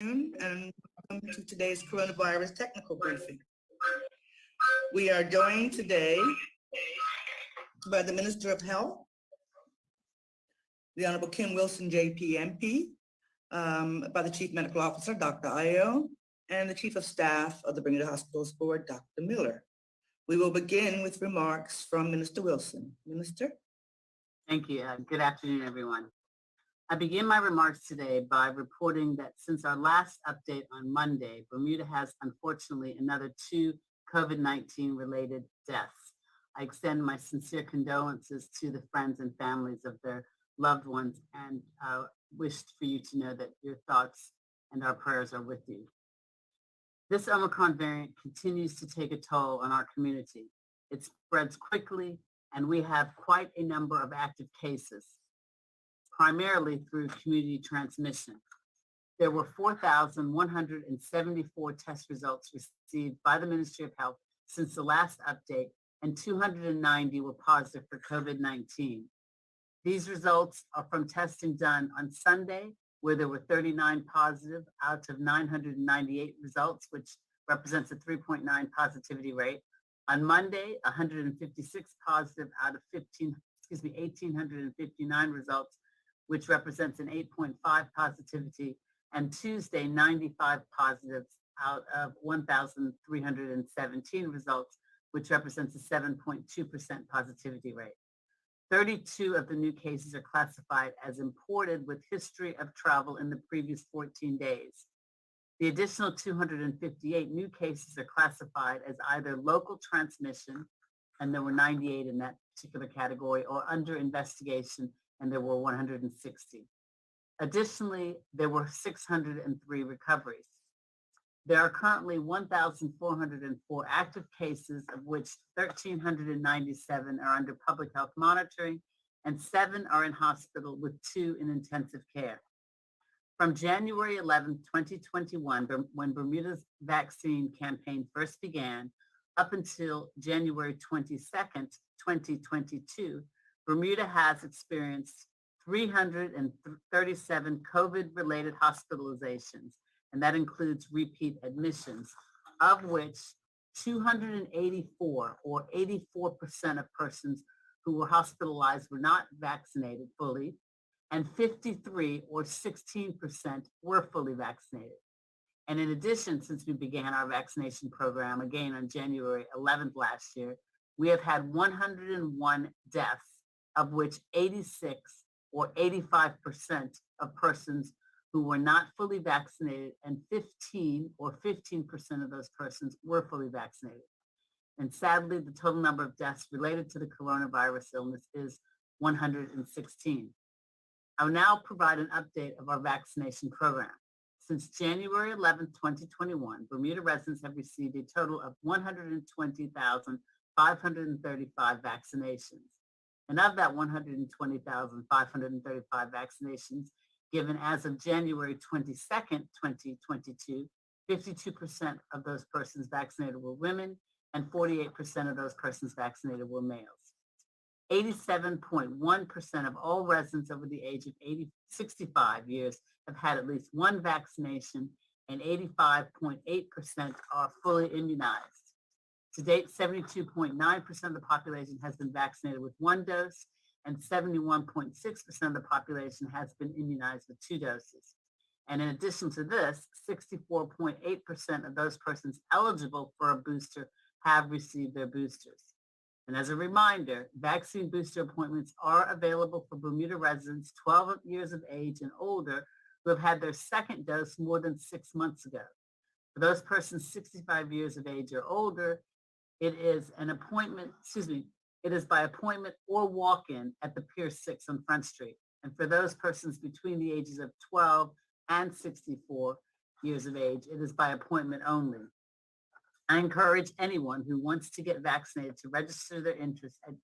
And welcome to today's coronavirus technical briefing. We are joined today by the Minister of Health, the Honorable Kim Wilson, JP, MP, by the Chief Medical Officer, Dr. Ayo, and the Chief of Staff of the Bermuda Hospitals Board, Dr. Miller. We will begin with remarks from Minister Wilson. Minister? Thank you. Good afternoon, everyone. I begin my remarks today by reporting that since our last update on Monday, Bermuda has unfortunately another 2 COVID-19 related deaths. I extend my sincere condolences to the friends and families of their loved ones and wished for you to know that your thoughts and our prayers are with you. This Omicron variant continues to take a toll on our community. It spreads quickly, and we have quite a number of active cases, primarily through community transmission. There were 4,174 test results received by the Ministry of Health since the last update, and 290 were positive for COVID-19. These results are from testing done on Sunday, where there were 39 positive out of 998 results, which represents a 3.9 positivity rate. On Monday, 156 positive out of 1,859 results, which represents an 8.5 positivity, and Tuesday, 95 positives out of 1,317 results, which represents a 7.2% positivity rate. 32 of the new cases are classified as imported with history of travel in the previous 14 days. The additional 258 new cases are classified as either local transmission, and there were 98 in that particular category, or under investigation, and there were 160. Additionally, there were 603 recoveries. There are currently 1,404 active cases, of which 1,397 are under public health monitoring, and 7 are in hospital, with 2 in intensive care. From January 11, 2021, when Bermuda's vaccine campaign first began, up until January 22nd, 2022, Bermuda has experienced 337 COVID-related hospitalizations, and that includes repeat admissions, of which 284, or 84% of persons who were hospitalized were not vaccinated fully, and 53, or 16%, were fully vaccinated. And in addition, since we began our vaccination program again on January 11th last year, we have had 101 deaths, of which 86, or 85% of persons who were not fully vaccinated, and 15, or 15% of those persons were fully vaccinated. And sadly, the total number of deaths related to the coronavirus illness is 116. I'll now provide an update of our vaccination program. Since January 11, 2021, Bermuda residents have received a total of 120,535 vaccinations. And of that 120,535 vaccinations given as of January 22nd, 2022, 52% of those persons vaccinated were women, and 48% of those persons vaccinated were males. 87.1% of all residents over the age of 65 years have had at least one vaccination, and 85.8% are fully immunized. To date, 72.9% of the population has been vaccinated with 1 dose, and 71.6% of the population has been immunized with 2 doses. And in addition to this, 64.8% of those persons eligible for a booster have received their boosters. And as a reminder, vaccine booster appointments are available for Bermuda residents 12 years of age and older who have had their second dose more than 6 months ago. For those persons 65 years of age or older, it is by appointment or walk-in at the Pier 6 on Front Street. And for those persons between the ages of 12 and 64 years of age, it is by appointment only. I encourage anyone who wants to get vaccinated to register their interest at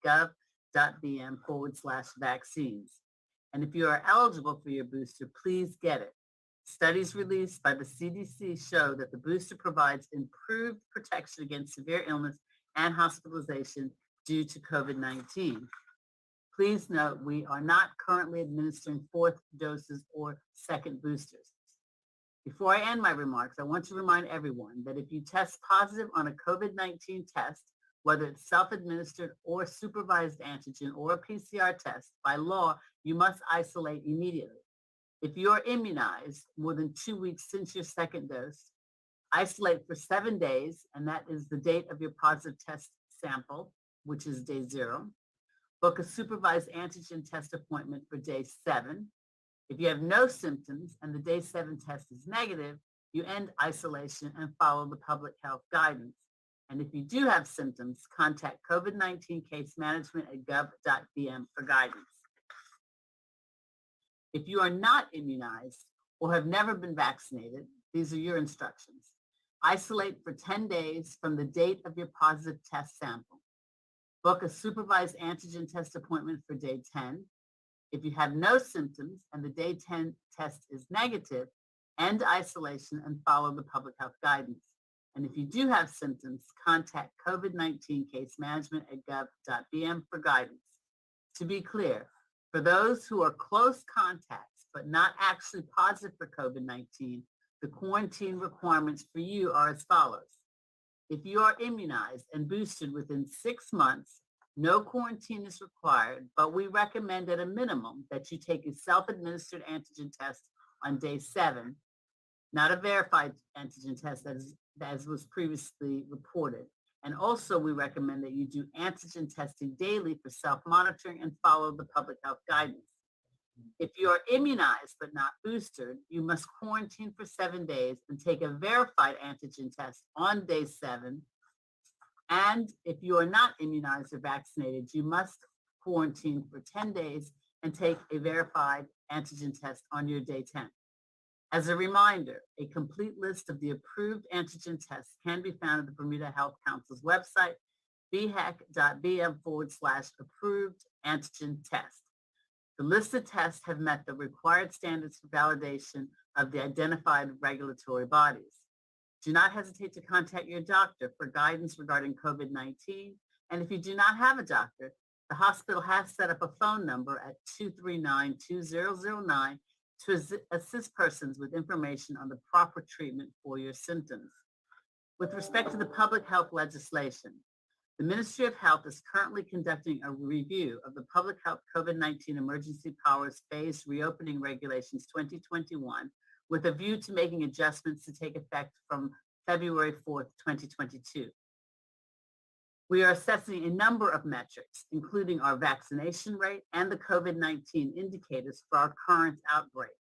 gov.bm/vaccines. And if you are eligible for your booster, please get it. Studies released by the CDC show that the booster provides improved protection against severe illness and hospitalization due to COVID-19. Please note, we are not currently administering 4th doses or second boosters. Before I end my remarks, I want to remind everyone that if you test positive on a COVID-19 test, whether it's self-administered or supervised antigen or a PCR test, by law, you must isolate immediately. If you are immunized more than 2 weeks since your second dose, isolate for 7 days, and that is the date of your positive test sample, which is day 0. Book a supervised antigen test appointment for day 7. If you have no symptoms and the day 7 test is negative, you end isolation and follow the public health guidance. And if you do have symptoms, contact COVID-19 case management at gov.bm for guidance. If you are not immunized or have never been vaccinated, these are your instructions. Isolate for 10 days from the date of your positive test sample. Book a supervised antigen test appointment for day 10. If you have no symptoms and the day 10 test is negative, end isolation and follow the public health guidance. And if you do have symptoms, contact COVID-19 case management at gov.bm for guidance. To be clear, for those who are close contacts but not actually positive for COVID-19, the quarantine requirements for you are as follows. If you are immunized and boosted within 6 months, no quarantine is required, but we recommend at a minimum that you take a self-administered antigen test on day 7, not a verified antigen test as was previously reported. And also we recommend that you do antigen testing daily for self-monitoring and follow the public health guidance. If you are immunized but not boosted, you must quarantine for 7 days and take a verified antigen test on day 7. And if you are not immunized or vaccinated, you must quarantine for 10 days and take a verified antigen test on your day 10. As a reminder, a complete list of the approved antigen tests can be found at the Bermuda Health Council's website, bhec.bm/approved antigen test. The listed tests have met the required standards for validation of the identified regulatory bodies. Do not hesitate to contact your doctor for guidance regarding COVID-19. And if you do not have a doctor, the hospital has set up a phone number at 239-2009 to assist persons with information on the proper treatment for your symptoms. With respect to the public health legislation, the Ministry of Health is currently conducting a review of the Public Health COVID-19 Emergency Powers Phased Reopening Regulations 2021 with a view to making adjustments to take effect from February 4th, 2022. We are assessing a number of metrics, including our vaccination rate and the COVID-19 indicators for our current outbreak.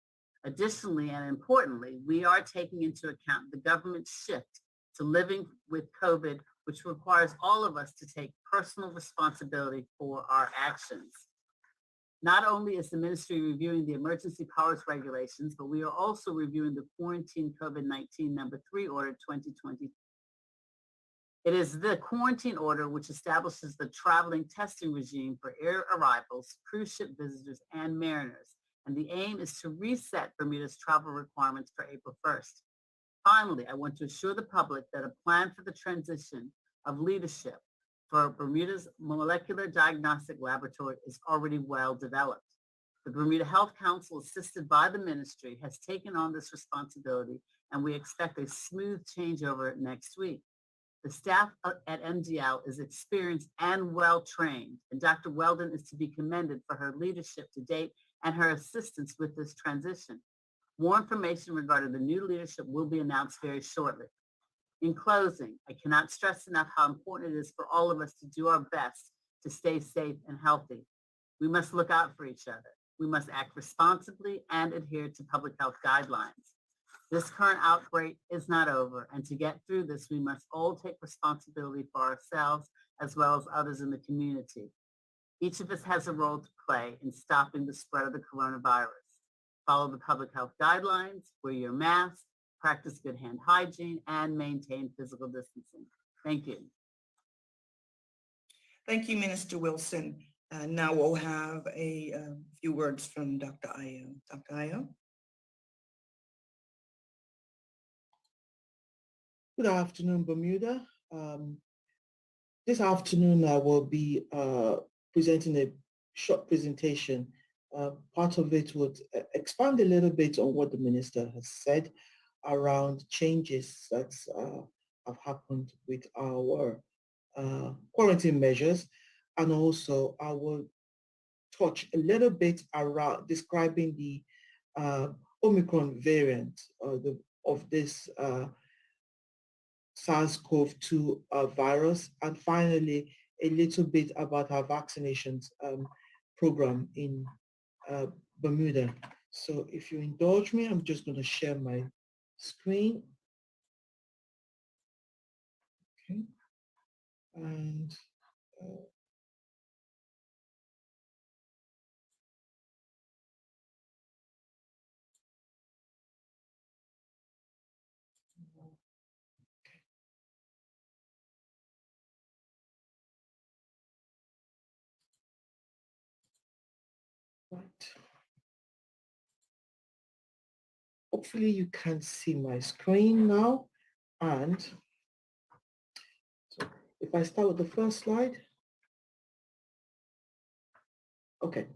Additionally, and importantly, we are taking into account the government's shift to living with COVID, which requires all of us to take personal responsibility for our actions. Not only is the ministry reviewing the emergency powers regulations, but we are also reviewing the quarantine COVID-19 number 3 order 2020. It is the quarantine order which establishes the traveling testing regime for air arrivals, cruise ship visitors, and mariners. And the aim is to reset Bermuda's travel requirements for April 1st. Finally, I want to assure the public that a plan for the transition of leadership for Bermuda's molecular diagnostic laboratory is already well developed. The Bermuda Health Council, assisted by the ministry, has taken on this responsibility, and we expect a smooth changeover next week. The staff at MDL is experienced and well-trained, and Dr. Weldon is to be commended for her leadership to date and her assistance with this transition. More information regarding the new leadership will be announced very shortly. In closing, I cannot stress enough how important it is for all of us to do our best to stay safe and healthy. We must look out for each other. We must act responsibly and adhere to public health guidelines. This current outbreak is not over, and to get through this, we must all take responsibility for ourselves as well as others in the community. Each of us has a role to play in stopping the spread of the coronavirus. Follow the public health guidelines, wear your mask, practice good hand hygiene, and maintain physical distancing. Thank you. Thank you, Minister Wilson. Now we'll have a few words from Dr. Ayo. Dr. Ayo. Good afternoon, Bermuda. This afternoon, I will be presenting a short presentation. Part of it would expand a little bit on what the minister has said. around changes that have happened with our quarantine measures, and also I will touch a little bit around describing the Omicron variant of this SARS-CoV-2 virus, and finally a little bit about our vaccinations program in Bermuda. So if you indulge me, I'm just going to share my screen. Okay. And right. Hopefully you can see my screen now. And so if I start with the first slide. Okay.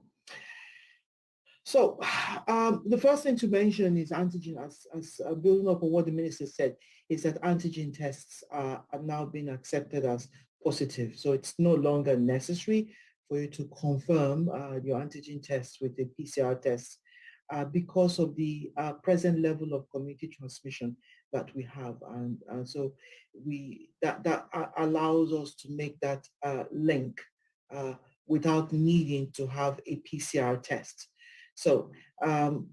So the first thing to mention is antigen, as building up on what the minister said, is that antigen tests are now being accepted as positive. So it's no longer necessary for you to confirm your antigen tests with a PCR test because of the present level of community transmission that we have. And so that allows us to make that link without needing to have a PCR test. So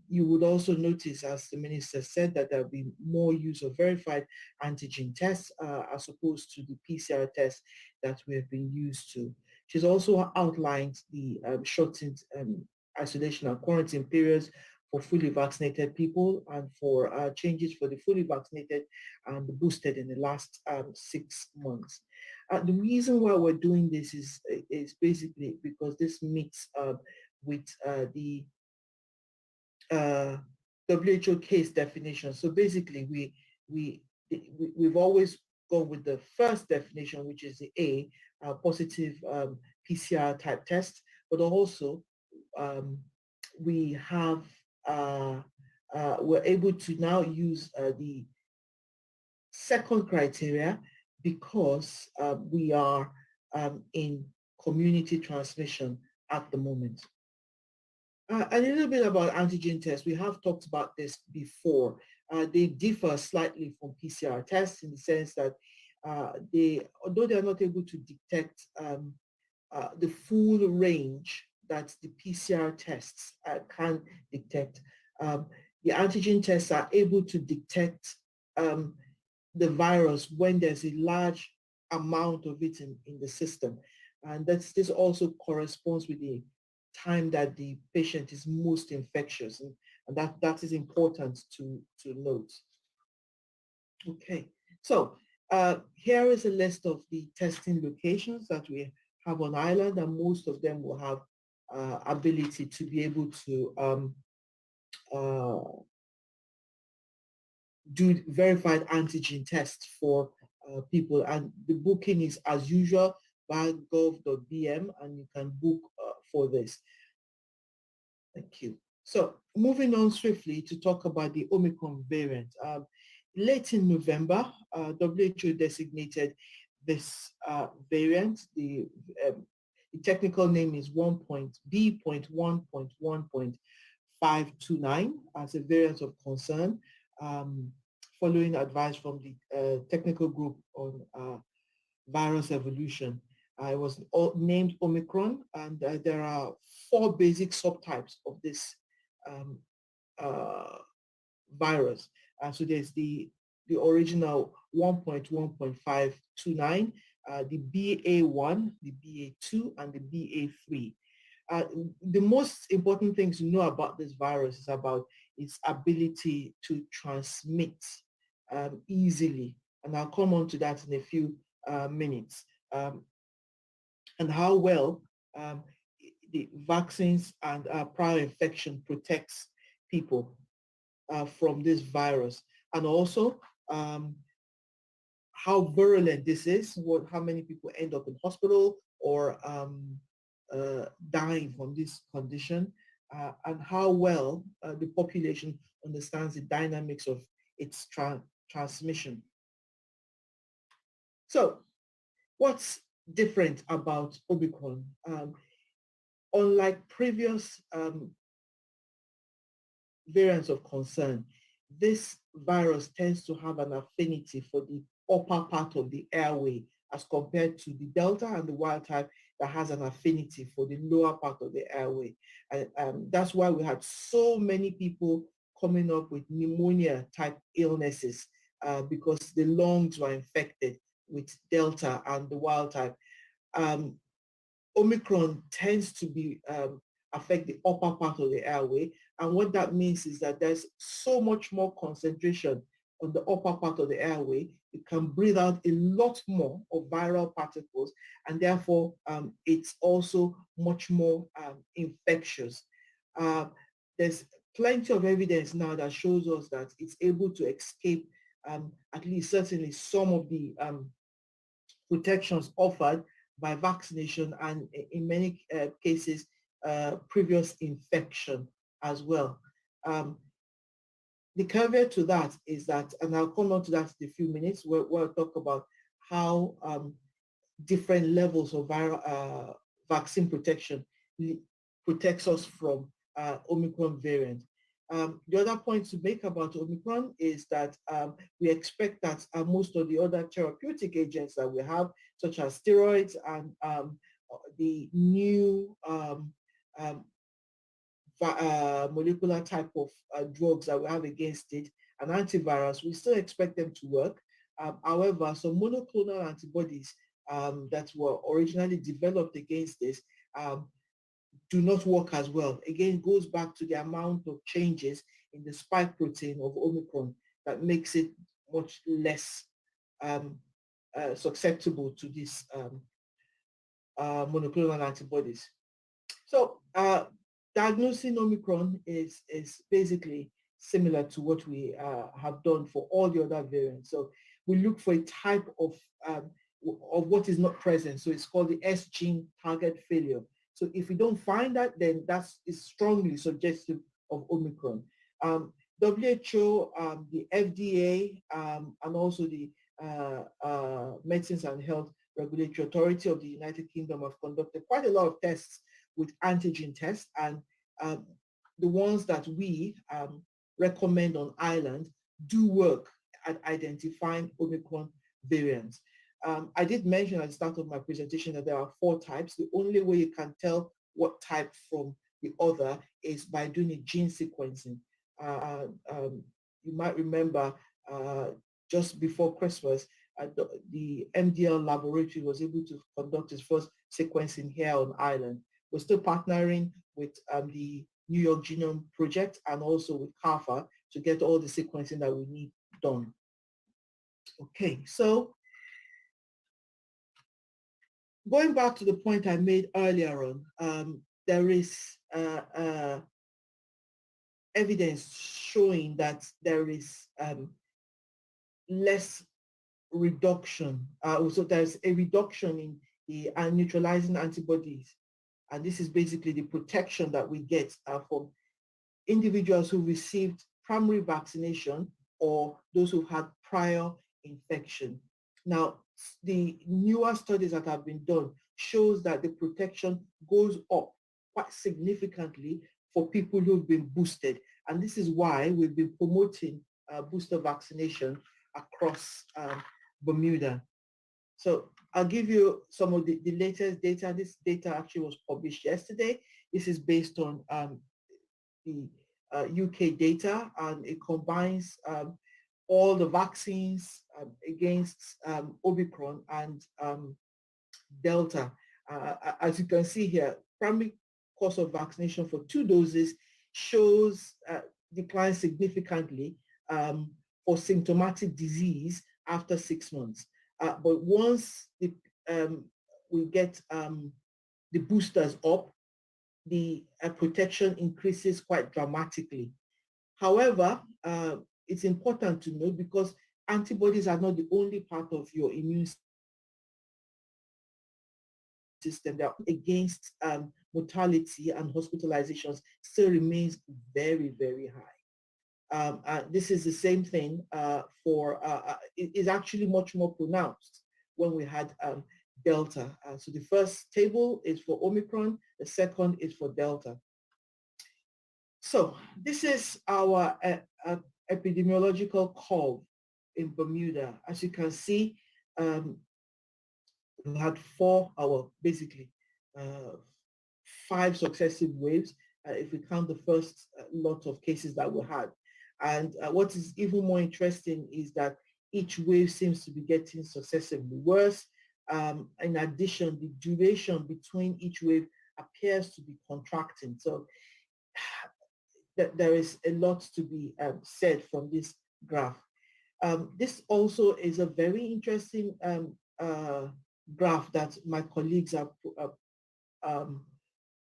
you would also notice, as the minister said, that there'll be more use of verified antigen tests as opposed to the PCR tests that we have been used to. She's also outlined the shortened isolation and quarantine periods for fully vaccinated people and for changes for the fully vaccinated and boosted in the last 6 months. The reason why we're doing this is basically because this meets with the WHO case definition. So basically, we've always gone with the first definition, which is the A, positive PCR type test, but also we have we're able to now use the second criteria because we are in community transmission at the moment. A little bit about antigen tests. We have talked about this before. They differ slightly from PCR tests in the sense that although they are not able to detect the full range that the PCR tests can detect, the antigen tests are able to detect the virus when there's a large amount of it in the system. And this also corresponds with the time that the patient is most infectious, and that is important to note. Okay, so here is a list of the testing locations that we have on island, and most of them will have ability to be able to do verified antigen tests for people, and the booking is as usual by gov.bm, and you can book for this. Thank you. So moving on swiftly to talk about the Omicron variant. Late in November, WHO designated this variant. The technical name is B.1.1.1.529 as a variant of concern, following advice from the technical group on virus evolution. It was named Omicron, and there are 4 basic subtypes of this virus. So there's the original 1.1.529, the BA1, the BA2, and the BA3. The most important thing to know about this virus is about its ability to transmit easily, and I'll come on to that in a few minutes. And how well the vaccines and prior infection protects people from this virus, and also how virulent this is, how many people end up in hospital or dying from this condition, and how well the population understands the dynamics of its transmission. So what's different about Omicron? Unlike previous variants of concern, this virus tends to have an affinity for the upper part of the airway as compared to the Delta and the wild type that has an affinity for the lower part of the airway. And that's why we had so many people coming up with pneumonia type illnesses because the lungs were infected with Delta and the wild type. Omicron tends to be affect the upper part of the airway. And what that means is that there's so much more concentration on the upper part of the airway. You can breathe out a lot more of viral particles, and therefore it's also much more infectious. There's plenty of evidence now that shows us that it's able to escape at least certainly some of the protections offered by vaccination and in many cases previous infection as well. The caveat to that is that, and I'll come on to that in a few minutes, where we'll talk about how different levels of viral vaccine protection protects us from Omicron variant. The other point to make about Omicron is that we expect that most of the other therapeutic agents that we have, such as steroids and the new molecular type of drugs that we have against it, and antivirus, we still expect them to work. However, some monoclonal antibodies that were originally developed against this do not work as well. Again, it goes back to the amount of changes in the spike protein of Omicron that makes it much less susceptible to these monoclonal antibodies. So diagnosing Omicron is basically similar to what we have done for all the other variants. So we look for a type of what is not present. So it's called the S gene target failure. So if we don't find that, then that is strongly suggestive of Omicron. WHO, the FDA, and also the Medicines and Health Regulatory Authority of the United Kingdom have conducted quite a lot of tests with antigen tests, and the ones that we recommend on Ireland do work at identifying Omicron variants. I did mention at the start of my presentation that there are 4 types. The only way you can tell what type from the other is by doing a gene sequencing. You might remember just before Christmas, the MDL laboratory was able to conduct its first sequencing here on Ireland. We're still partnering with the New York Genome Project and also with CARPHA to get all the sequencing that we need done. Okay, so going back to the point I made earlier on, there is evidence showing that there is less reduction. So there's a reduction in the neutralizing antibodies. And this is basically the protection that we get from individuals who received primary vaccination or those who had prior infection. Now, the newer studies that have been done shows that the protection goes up quite significantly for people who've been boosted. And this is why we've been promoting booster vaccination across Bermuda. So I'll give you some of the latest data. This data actually was published yesterday. This is based on the UK data, and it combines all the vaccines against Omicron and Delta. As you can see here, primary course of vaccination for 2 doses shows decline significantly for symptomatic disease after 6 months. But once we get the boosters up, the protection increases quite dramatically. However, it's important to note, because antibodies are not the only part of your immune system, that against mortality and hospitalizations still remains very, very high. This is the same thing it is actually much more pronounced when we had Delta. So the first table is for Omicron, the second is for Delta. So this is our epidemiological curve in Bermuda. As you can see, we had basically 5 successive waves, if we count the first lot of cases that we had. And what is even more interesting is that each wave seems to be getting successively worse. In addition, the duration between each wave appears to be contracting. So there is a lot to be said from this graph. This also is a very interesting graph that my colleagues have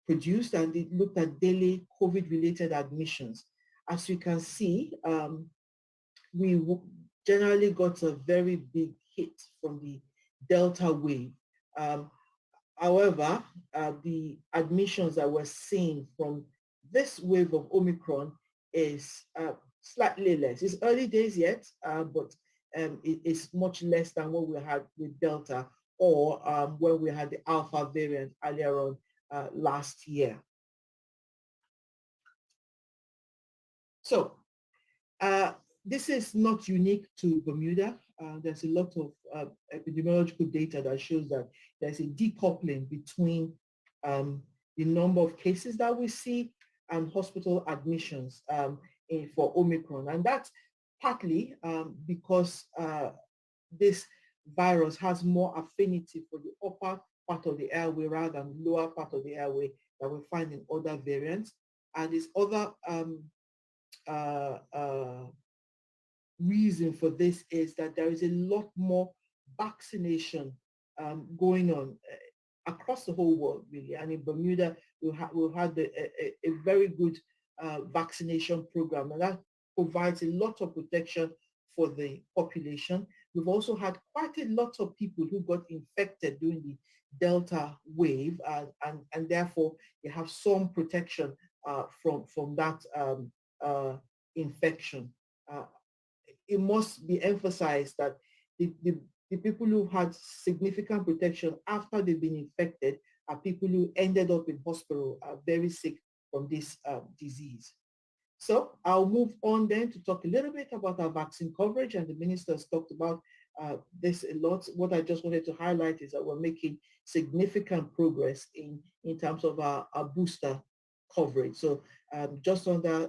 produced, and they looked at daily COVID-related admissions. As you can see, we generally got a very big hit from the Delta wave. However, the admissions that we're seeing from this wave of Omicron is slightly less. It's early days yet, but it is much less than what we had with Delta or when we had the Alpha variant earlier on last year. So this is not unique to Bermuda. There's a lot of epidemiological data that shows that there's a decoupling between the number of cases that we see and hospital admissions for Omicron. And that's partly because this virus has more affinity for the upper part of the airway rather than lower part of the airway that we find in other variants. And this other reason for this is that there is a lot more vaccination going on across the whole world, really. And in Bermuda, we've had a very good vaccination program, and that provides a lot of protection for the population. We've also had quite a lot of people who got infected during the Delta wave, and therefore they have some protection from that infection. It must be emphasized that the people who had significant protection after they've been infected are people who ended up in hospital, are very sick from this disease. So I'll move on then to talk a little bit about our vaccine coverage, and the minister has talked about this a lot. What I just wanted to highlight is that we're making significant progress in terms of our booster coverage. So just under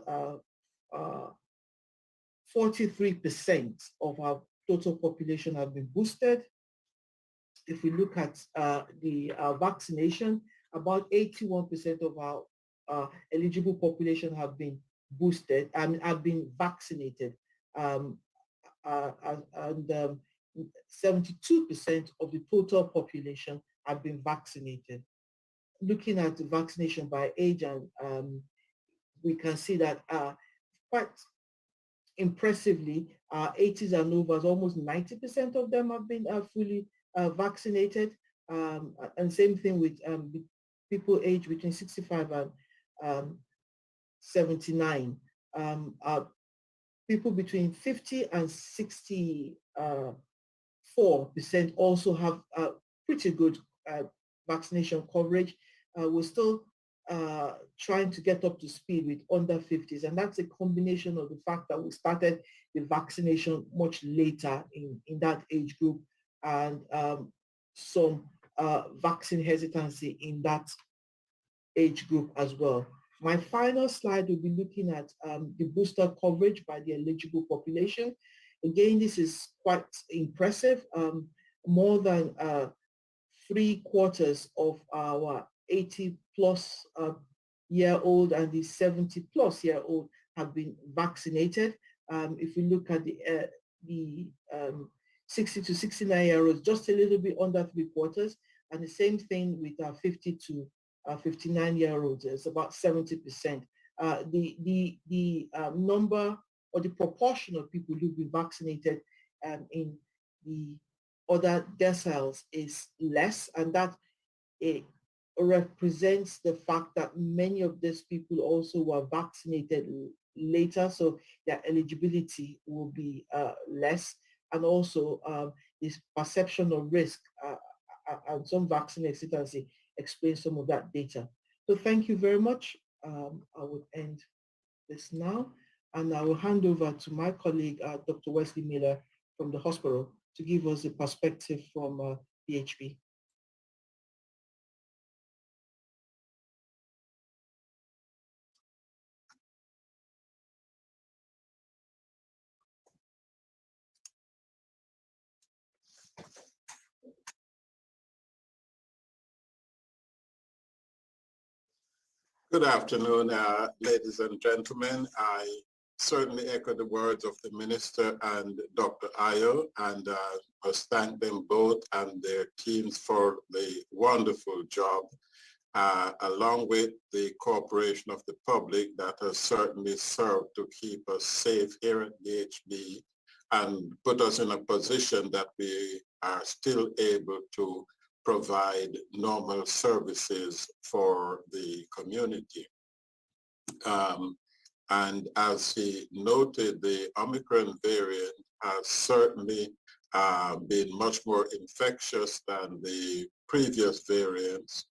43% of our total population have been boosted. If we look at the vaccination, about 81% of our eligible population have been boosted and have been vaccinated, and 72% of the total population have been vaccinated. Looking at the vaccination by age, and we can see that quite impressively, 80s and overs, almost 90% of them have been fully vaccinated, and same thing with people aged between 65 and 79. People between 50 and 64% also have pretty good vaccination coverage. We're still trying to get up to speed with under 50s, and that's a combination of the fact that we started the vaccination much later in that age group, and some vaccine hesitancy in that age group as well. My final slide will be looking at the booster coverage by the eligible population. Again, this is quite impressive. More than 3/4 of our 80 plus year old and the 70 plus year old have been vaccinated. If we look at the 60 to 69 year olds, just a little bit under 3/4, and the same thing with 50 to 59 year olds, it's about 70%. The number or the proportion of people who've been vaccinated in the other deciles is less, and that represents the fact that many of these people also were vaccinated later, so their eligibility will be less, and also this perception of risk and some vaccine hesitancy explains some of that data. So thank you very much. I would end this now, and I will hand over to my colleague, Dr. Wesley Miller from the hospital, to give us a perspective from PHP. Good afternoon, ladies and gentlemen. I certainly echo the words of the Minister and Dr. Ayo, and must thank them both and their teams for the wonderful job, along with the cooperation of the public that has certainly served to keep us safe here at DHB and put us in a position that we are still able to provide normal services for the community. And as he noted, the Omicron variant has certainly been much more infectious than the previous variants.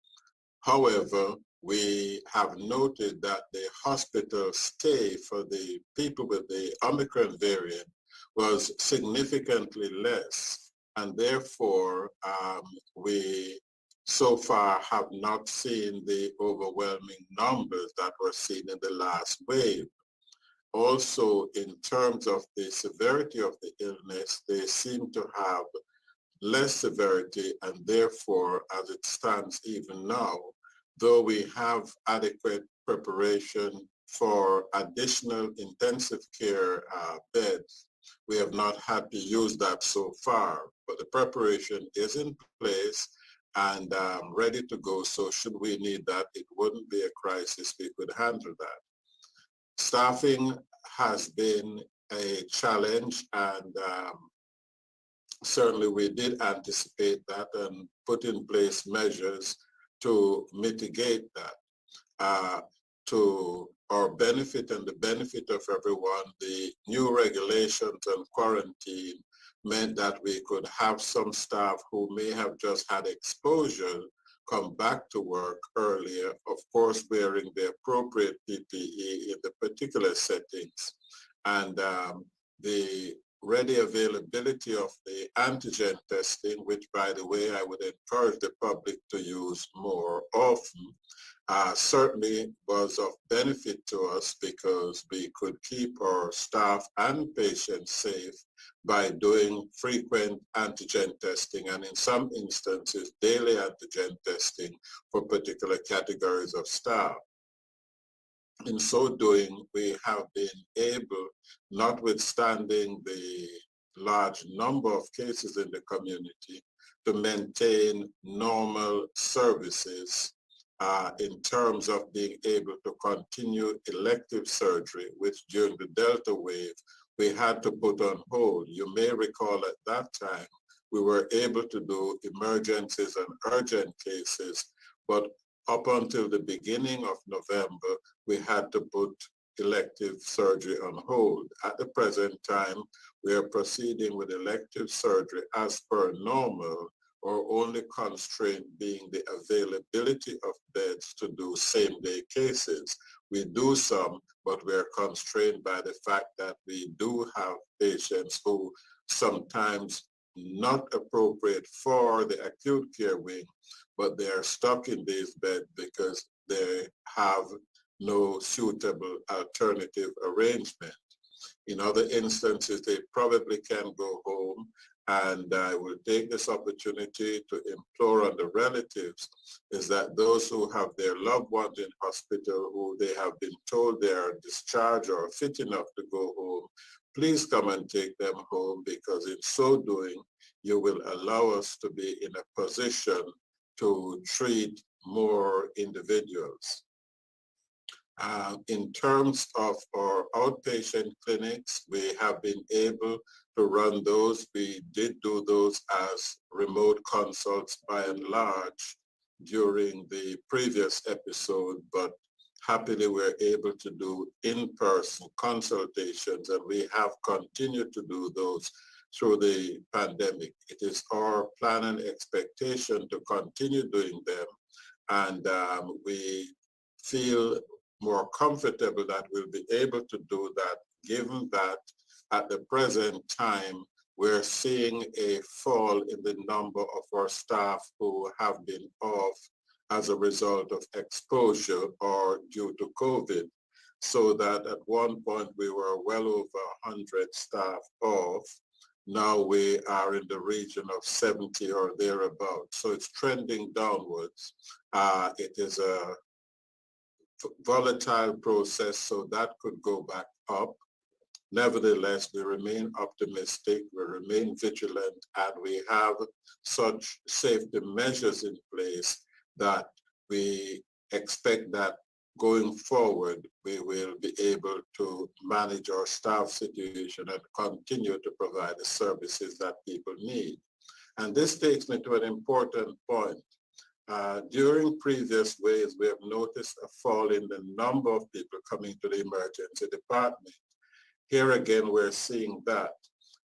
However, we have noted that the hospital stay for the people with the Omicron variant was significantly less. And therefore, we so far have not seen the overwhelming numbers that were seen in the last wave. Also, in terms of the severity of the illness, they seem to have less severity, and therefore, as it stands even now, though we have adequate preparation for additional intensive care beds, we have not had to use that so far, but the preparation is in place and ready to go. So should we need that, it wouldn't be a crisis. We could handle that. Staffing has been a challenge, and certainly we did anticipate that and put in place measures to mitigate that. To our benefit and the benefit of everyone, the new regulations on quarantine meant that we could have some staff who may have just had exposure come back to work earlier, of course wearing the appropriate PPE in the particular settings. And the ready availability of the antigen testing, which by the way, I would encourage the public to use more often, certainly was of benefit to us because we could keep our staff and patients safe by doing frequent antigen testing and in some instances daily antigen testing for particular categories of staff. In so doing, we have been able, notwithstanding the large number of cases in the community, to maintain normal services in terms of being able to continue elective surgery, which during the Delta wave, we had to put on hold. You may recall at that time, we were able to do emergencies and urgent cases, but up until the beginning of November, we had to put elective surgery on hold. At the present time, we are proceeding with elective surgery as per normal, or only constraint being the availability of beds to do same-day cases. We do some, but we are constrained by the fact that we do have patients who sometimes not appropriate for the acute care wing, but they are stuck in these beds because they have no suitable alternative arrangement. In other instances, they probably can go home, and I will take this opportunity to implore on the relatives is that those who have their loved ones in hospital who they have been told they are discharged or fit enough to go home, please come and take them home, because in so doing, you will allow us to be in a position to treat more individuals. In terms of our outpatient clinics, we have been able to run those. We did do those as remote consults by and large during the previous episode, but happily we're able to do in-person consultations, and we have continued to do those through the pandemic. It is our plan and expectation to continue doing them, and we feel more comfortable that we'll be able to do that, given that at the present time, we're seeing a fall in the number of our staff who have been off as a result of exposure or due to COVID. So that at one point we were well over 100 staff off. Now we are in the region of 70 or thereabouts. So it's trending downwards. It is a volatile process, so that could go back up. Nevertheless, we remain optimistic, we remain vigilant, and we have such safety measures in place that we expect that going forward, we will be able to manage our staff situation and continue to provide the services that people need. And this takes me to an important point. During previous waves, we have noticed a fall in the number of people coming to the emergency department. Here again, we're seeing that.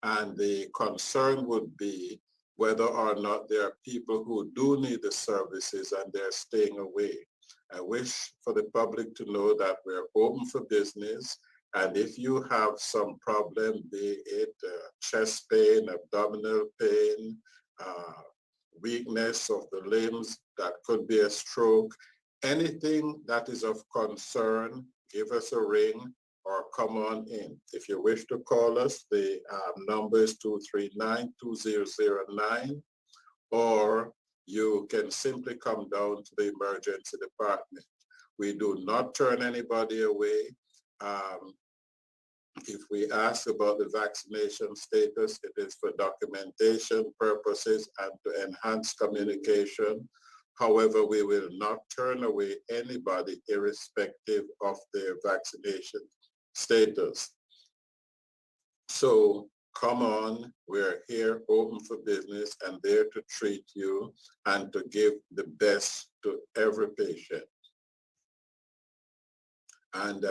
And the concern would be whether or not there are people who do need the services and they're staying away. I wish for the public to know that we're open for business. And if you have some problem, be it chest pain, abdominal pain, weakness of the limbs, that could be a stroke, anything that is of concern, give us a ring or come on in. If you wish to call us, the number is 239-2009, or you can simply come down to the emergency department. We do not turn anybody away. If we ask about the vaccination status, it is for documentation purposes and to enhance communication. However, we will not turn away anybody irrespective of their vaccination status. So come on, we're here open for business and there to treat you and to give the best to every patient. And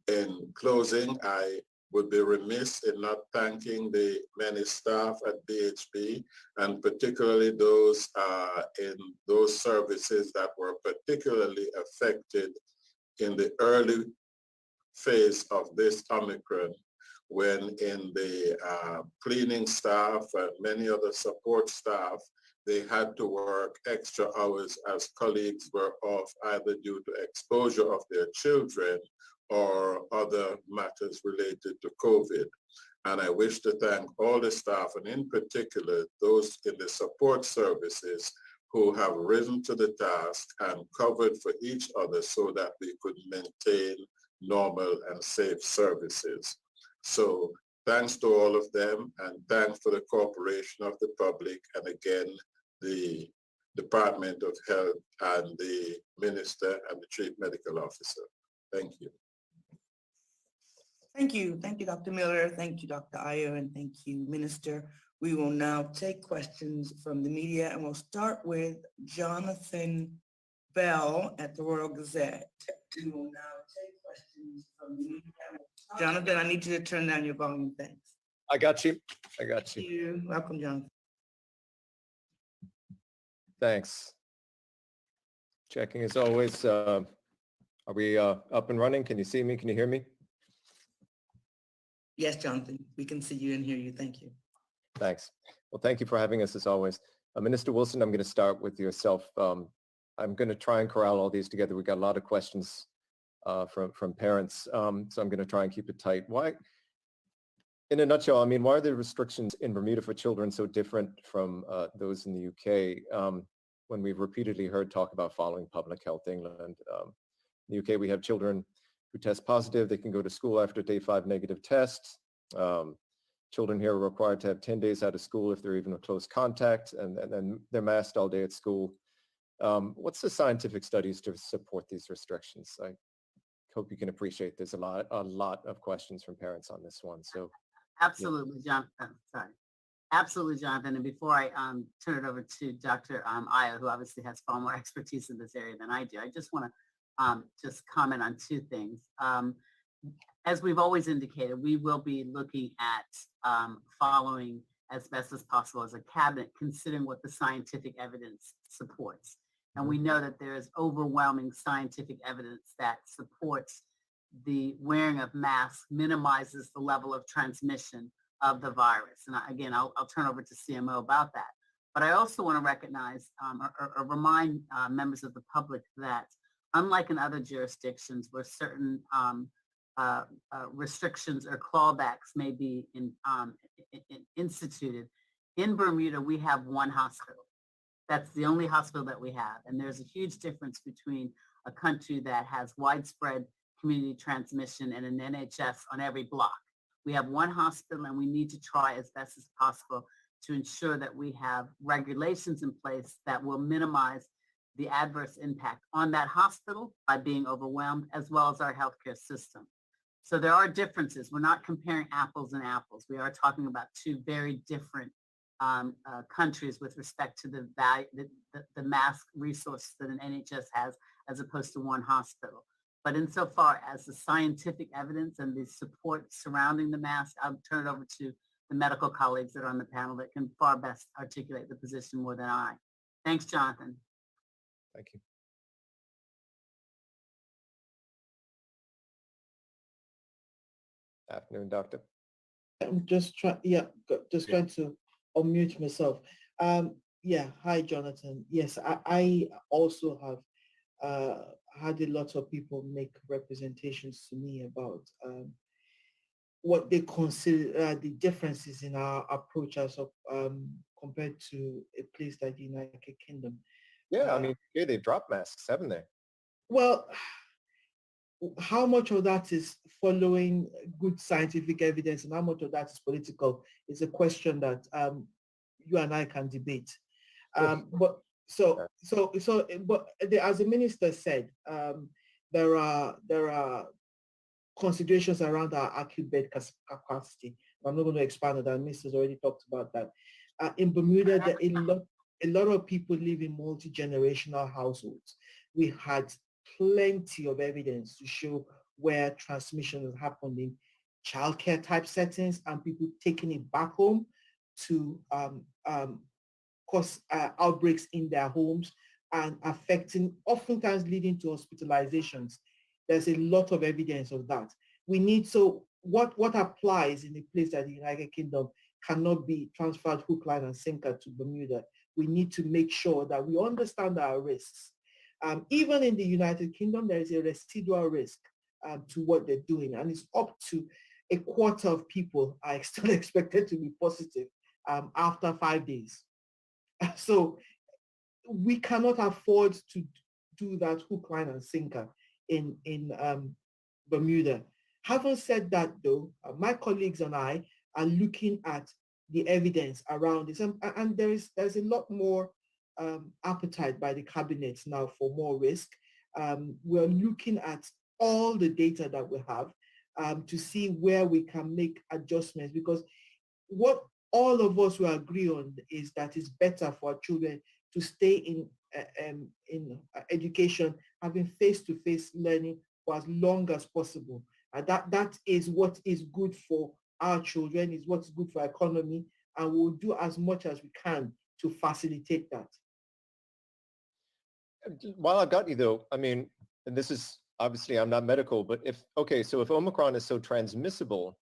in closing, I would be remiss in not thanking the many staff at BHP, and particularly those in those services that were particularly affected in the early phase of this Omicron, when in the cleaning staff and many other support staff, they had to work extra hours as colleagues were off either due to exposure of their children or other matters related to COVID. And I wish to thank all the staff, and in particular, those in the support services who have risen to the task and covered for each other so that we could maintain normal and safe services. So thanks to all of them, and thanks for the cooperation of the public, and again, the Department of Health and the Minister and the Chief Medical Officer. Thank you. Thank you. Thank you, Dr. Miller. Thank you, Dr. Ayo, and thank you, Minister. We will now take questions from the media, and we'll start with Jonathan Bell at the Royal Gazette. We will now take questions from the media. Jonathan, I need you to turn down your volume, thanks. I got you. I got Thank you. you. Welcome, Jonathan. Thanks. Checking as always. Are we up and running? Can you see me? Can you hear me? Yes, Jonathan, we can see you and hear you. Thank you. Thanks. Well, thank you for having us as always. Minister Wilson, I'm going to start with yourself. I'm going to try and corral all these together. We got a lot of questions from parents, so I'm going to try and keep it tight. Why, in a nutshell, I mean, why are the restrictions in Bermuda for children so different from those in the UK? When we've repeatedly heard talk about following Public Health England. In the UK, we have children who test positive. They can go to school after day 5 negative tests. Children here are required to have 10 days out of school if they're even a close contact, and then they're masked all day at school. What's the scientific studies to support these restrictions? I hope you can appreciate there's a lot of questions from parents on this one. So Absolutely, Jonathan. Sorry. Absolutely, Jonathan. And before I turn it over to Dr. Ayo, who obviously has far more expertise in this area than I do, I just want to just comment on two things. As we've always indicated, we will be looking at following as best as possible as a cabinet, considering what the scientific evidence supports. And we know that there is overwhelming scientific evidence that supports the wearing of masks minimizes the level of transmission of the virus. And again, I'll turn over to CMO about that. But I also want to recognize or remind members of the public that unlike in other jurisdictions where certain restrictions or clawbacks may be instituted, in Bermuda, we have one hospital. That's the only hospital that we have. And there's a huge difference between a country that has widespread community transmission and an NHS on every block. We have one hospital and we need to try as best as possible to ensure that we have regulations in place that will minimize the adverse impact on that hospital by being overwhelmed, as well as our healthcare system. So there are differences. We're not comparing apples and apples. We are talking about two very different countries with respect to the value, the mask resources that an NHS has, as opposed to one hospital. But insofar as the scientific evidence and the support surrounding the mask, I'll turn it over to the medical colleagues that are on the panel that can far best articulate the position more than I. Thanks, Jonathan. Thank you. Afternoon, doctor. I'm just trying, trying to unmute myself. Hi, Jonathan. Yes, I also have had a lot of people make representations to me about what they consider the differences in our approach as of compared to a place like the United Kingdom. Yeah, I mean, yeah, they've dropped masks, haven't they? Well, how much of that is following good scientific evidence and how much of that is political is a question that you and I can debate. But as the minister said, there are considerations around our acute bed capacity. I'm not going to expand on that. Minister's already talked about that. In Bermuda, a lot of people live in multi-generational households. We had plenty of evidence to show where transmission has happened in childcare type settings and people taking it back home to cause outbreaks in their homes and affecting, oftentimes leading to hospitalizations. There's a lot of evidence of that. We need, so what applies in a place like the United Kingdom cannot be transferred hook, line, and sinker to Bermuda. We need to make sure that we understand our risks. Even in the United Kingdom, there is a residual risk to what they're doing, and it's up to a quarter of people are still expected to be positive after 5 days. So we cannot afford to do that hook, line, and sinker in Bermuda. Having said that, though, my colleagues and I are looking at the evidence around this, and there's a lot more appetite by the cabinet now for more risk. We're looking at all the data that we have to see where we can make adjustments, because what all of us will agree on is that it's better for our children to stay in education, having face-to-face learning for as long as possible. That is what is good for our children, is what's good for our economy, and we'll do as much as we can to facilitate that. While I've got you though, I mean, and this is obviously I'm not medical, but if Omicron is so transmissible,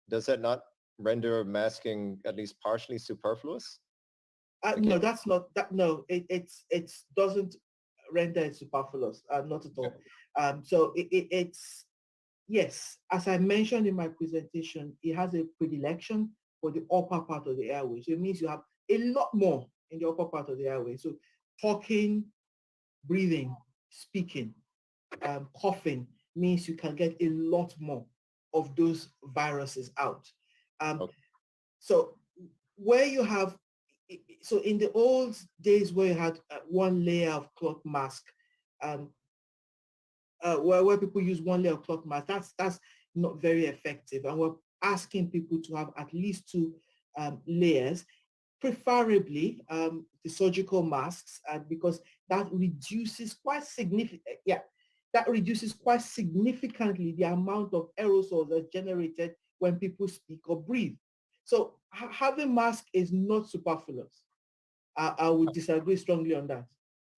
does that not render masking at least partially superfluous? No, that's not that. No, it doesn't render it superfluous. Not at all. So it's yes, as I mentioned in my presentation, it has a predilection for the upper part of the airway. So it means you have a lot more in the upper part of the airway. So talking, breathing, speaking, coughing means you can get a lot more of those viruses out. So where you have, so in the old days where you had one layer of cloth mask, where people use one layer of cloth mask, that's not very effective. And we're asking people to have at least two layers. preferably the surgical masks, because that reduces quite significantly the amount of aerosols that are generated when people speak or breathe. So having mask is not superfluous. I would disagree strongly on that.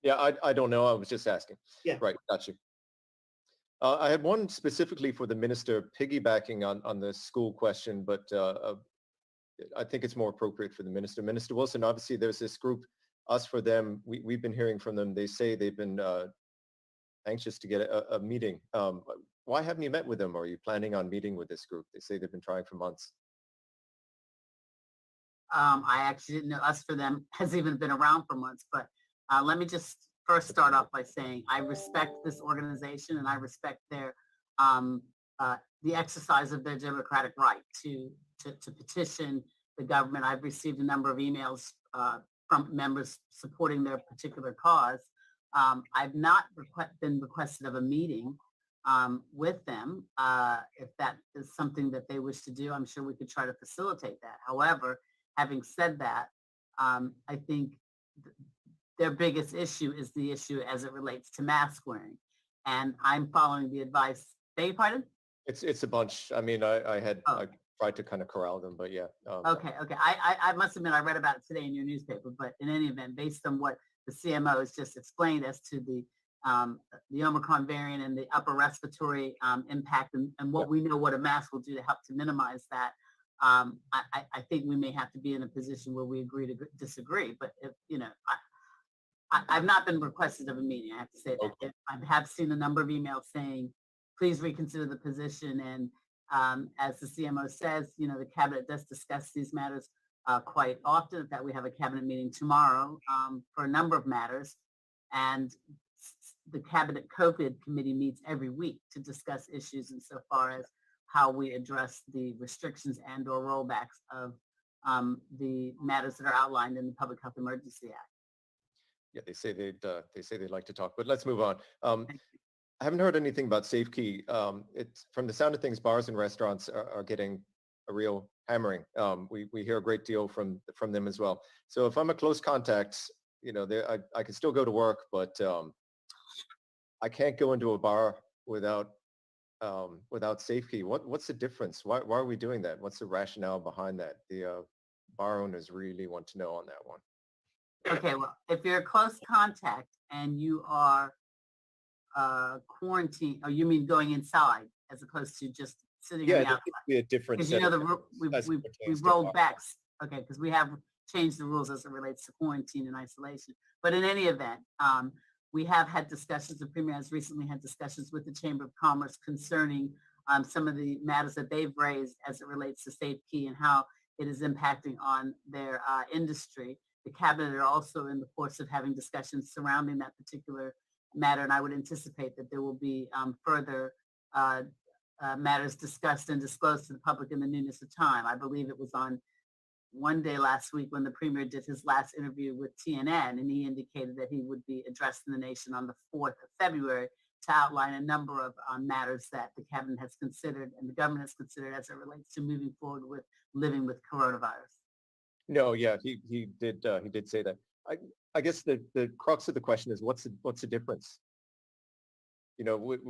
Yeah, I don't know. I was just asking. Yeah. Right. Got you. I had one specifically for the minister, piggybacking on the school question, but I think it's more appropriate for the minister. Minister Wilson, obviously there's this group, Us for Them. We've been hearing from them. They say they've been anxious to get a meeting. Why haven't you met with them? Or are you planning on meeting with this group? They say they've been trying for months. I actually didn't know Us for Them has even been around for months, but let me just first start off by saying I respect this organization and I respect their the exercise of their democratic right to petition the government. I've received a number of emails from members supporting their particular cause. I've not been requested of a meeting with them. If that is something that they wish to do, I'm sure we could try to facilitate that. However, having said that, I think their biggest issue is the issue as it relates to mask wearing. And I'm following the advice. Beg your pardon? It's a bunch. I mean, I tried to kind of corral them, but yeah. Okay. I must admit, I read about it today in your newspaper, but in any event, based on what the CMO has just explained as to the Omicron variant and the upper respiratory impact and what we know what a mask will do to help to minimize that, I think we may have to be in a position where we agree to disagree. But if, I've not been requested of a meeting. I have to say that. Okay. I have seen a number of emails saying, please reconsider the position. And as the CMO says, the cabinet does discuss these matters quite often. In fact, we have a cabinet meeting tomorrow for a number of matters. And the cabinet COVID committee meets every week to discuss issues insofar as how we address the restrictions and or rollbacks of the matters that are outlined in the Public Health Emergency Act. Yeah, they say they'd like to talk, but let's move on. I haven't heard anything about SafeKey. It's from the sound of things, bars and restaurants are getting a real hammering. We hear a great deal from them as well. So if I'm a close contact, I can still go to work, but I can't go into a bar without SafeKey. What's the difference? Why are we doing that? What's the rationale behind that? The bar owners really want to know on that one. Okay, well, if you're a close contact and you are quarantined, or you mean going inside as opposed to just sitting on the outside? Be a different. Because we've rolled back. Okay, because we have changed the rules as it relates to quarantine and isolation. But in any event, we have had discussions. The Premier has recently had discussions with the Chamber of Commerce concerning some of the matters that they've raised as it relates to SafeKey and how it is impacting on their industry. The cabinet are also in the course of having discussions surrounding that particular matter, and I would anticipate that there will be further matters discussed and disclosed to the public in the newness of time. I believe it was on one day last week when the Premier did his last interview with TNN, and he indicated that he would be addressing the nation on the 4th of February to outline a number of matters that the cabinet has considered and the government has considered as it relates to moving forward with living with coronavirus. No, yeah, he did say that. I guess the crux of the question is what's the difference?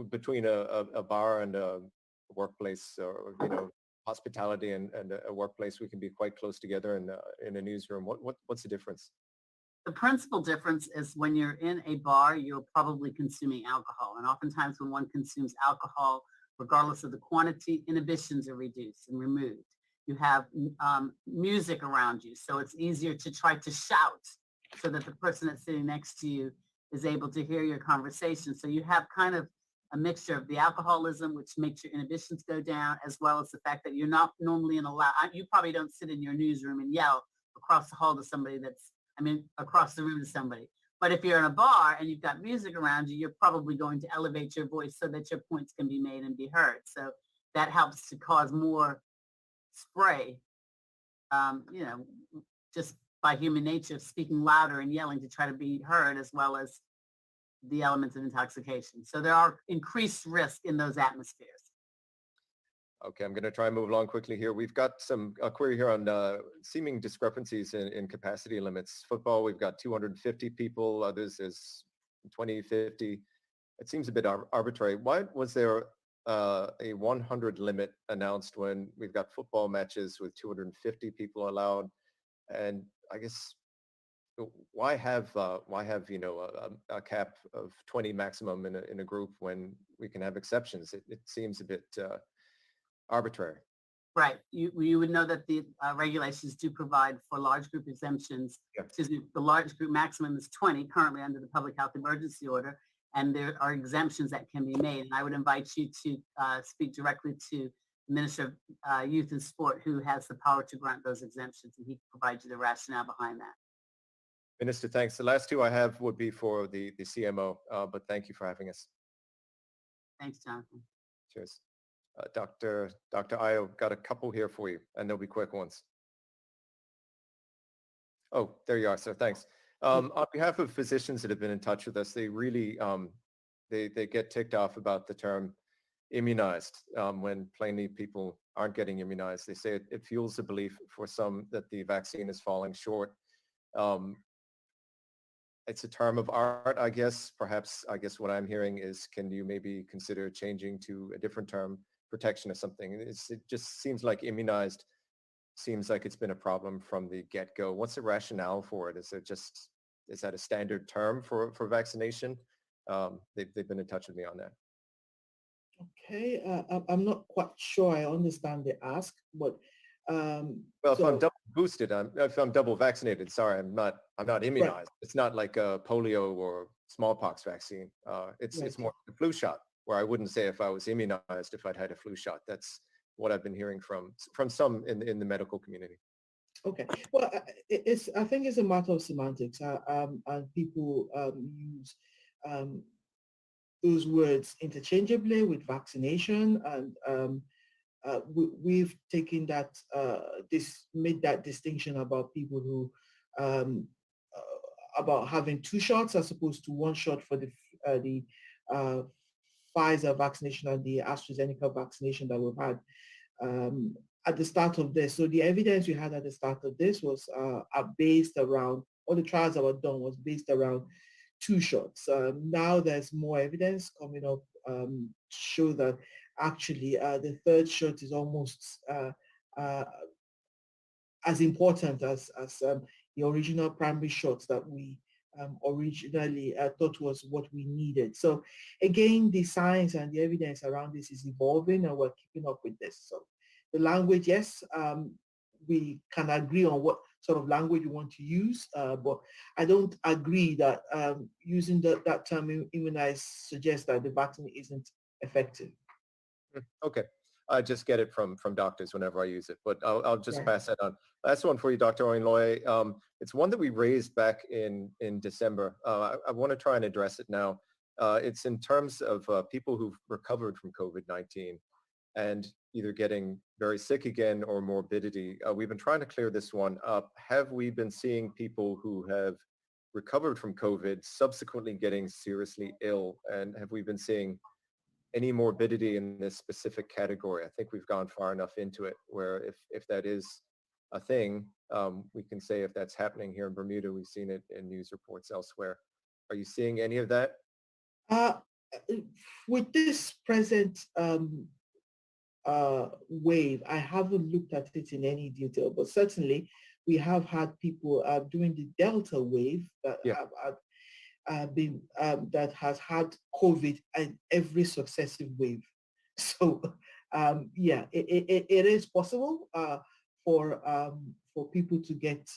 Between a bar and a workplace, or hospitality and a workplace, we can be quite close together in a newsroom. What's the difference? The principal difference is when you're in a bar, you're probably consuming alcohol. And oftentimes when one consumes alcohol, regardless of the quantity, inhibitions are reduced and removed. You have music around you, so it's easier to try to shout so that the person that's sitting next to you is able to hear your conversation. So you have kind of a mixture of the alcoholism, which makes your inhibitions go down, as well as the fact that you're not normally you probably don't sit in your newsroom and yell across the hall to somebody across the room to somebody. But if you're in a bar and you've got music around you, you're probably going to elevate your voice so that your points can be made and be heard. So that helps to cause more spray, just by human nature, speaking louder and yelling to try to be heard, as well as the elements of intoxication. So there are increased risk in those atmospheres. Okay, I'm going to try and move along quickly here. We've got a query here on seeming discrepancies in capacity limits. Football, we've got 250 people, others is 20, 50. It seems a bit arbitrary. Why was there a 100 limit announced when we've got football matches with 250 people allowed? And I guess why have a cap of 20 maximum in a group when we can have exceptions? It seems a bit arbitrary. Right. You would know that the regulations do provide for large group exemptions. Yeah. Excuse me, the large group maximum is 20 currently under the public health emergency order, and there are exemptions that can be made. And I would invite you to speak directly to the Minister of Youth and Sport, who has the power to grant those exemptions, and he can provide you the rationale behind that. Minister, thanks. The last two I have would be for the CMO, but thank you for having us. Thanks, Jonathan. Cheers. Dr. Ayo, got a couple here for you, and they'll be quick ones. Oh, there you are, sir. Thanks. On behalf of physicians that have been in touch with us, they really, they get ticked off about the term immunized when plainly people aren't getting immunized. They say it fuels the belief for some that the vaccine is falling short. It's a term of art, I guess. Perhaps, I guess what I'm hearing is, can you maybe consider changing to a different term, protection or something? It just seems like immunized seems like it's been a problem from the get-go. What's the rationale for it? Is that a standard term for vaccination? They've been in touch with me on that. Okay, I'm not quite sure I understand the ask, but well, if I'm double boosted, if I'm double vaccinated, sorry, I'm not immunized. Right. It's not like a polio or smallpox vaccine. It's more like a flu shot, where I wouldn't say if I was immunized if I'd had a flu shot. That's what I've been hearing from some in the medical community. Okay, well, I think it's a matter of semantics, and people use those words interchangeably with vaccination, and we've taken that made that distinction about people who about having two shots as opposed to one shot for the Pfizer vaccination and the AstraZeneca vaccination that we've had at the start of this. So the evidence we had at the start of this was based around, all the trials that were done was based around two shots. Now there's more evidence coming up to show that actually the third shot is almost as important as the original primary shots that we originally thought was what we needed. So again, the science and the evidence around this is evolving, and we're keeping up with this. So the language, yes, we can agree on what sort of language you want to use, but I don't agree that using that term immunized suggests that the vaccine isn't effective. Okay. I just get it from doctors whenever I use it, but I'll just pass that on. Last one for you, Dr. Oyenloye. It's one that we raised back in December. I want to try and address it now. It's in terms of people who've recovered from COVID-19 and either getting very sick again or morbidity. We've been trying to clear this one up. Have we been seeing people who have recovered from COVID subsequently getting seriously ill? And have we been seeing any morbidity in this specific category? I think we've gone far enough into it where if that is a thing, we can say if that's happening here in Bermuda. We've seen it in news reports elsewhere. Are you seeing any of that? With this present wave, I haven't looked at it in any detail, but certainly we have had people during the Delta wave that that has had COVID and every successive wave. So yeah, it is possible for people to get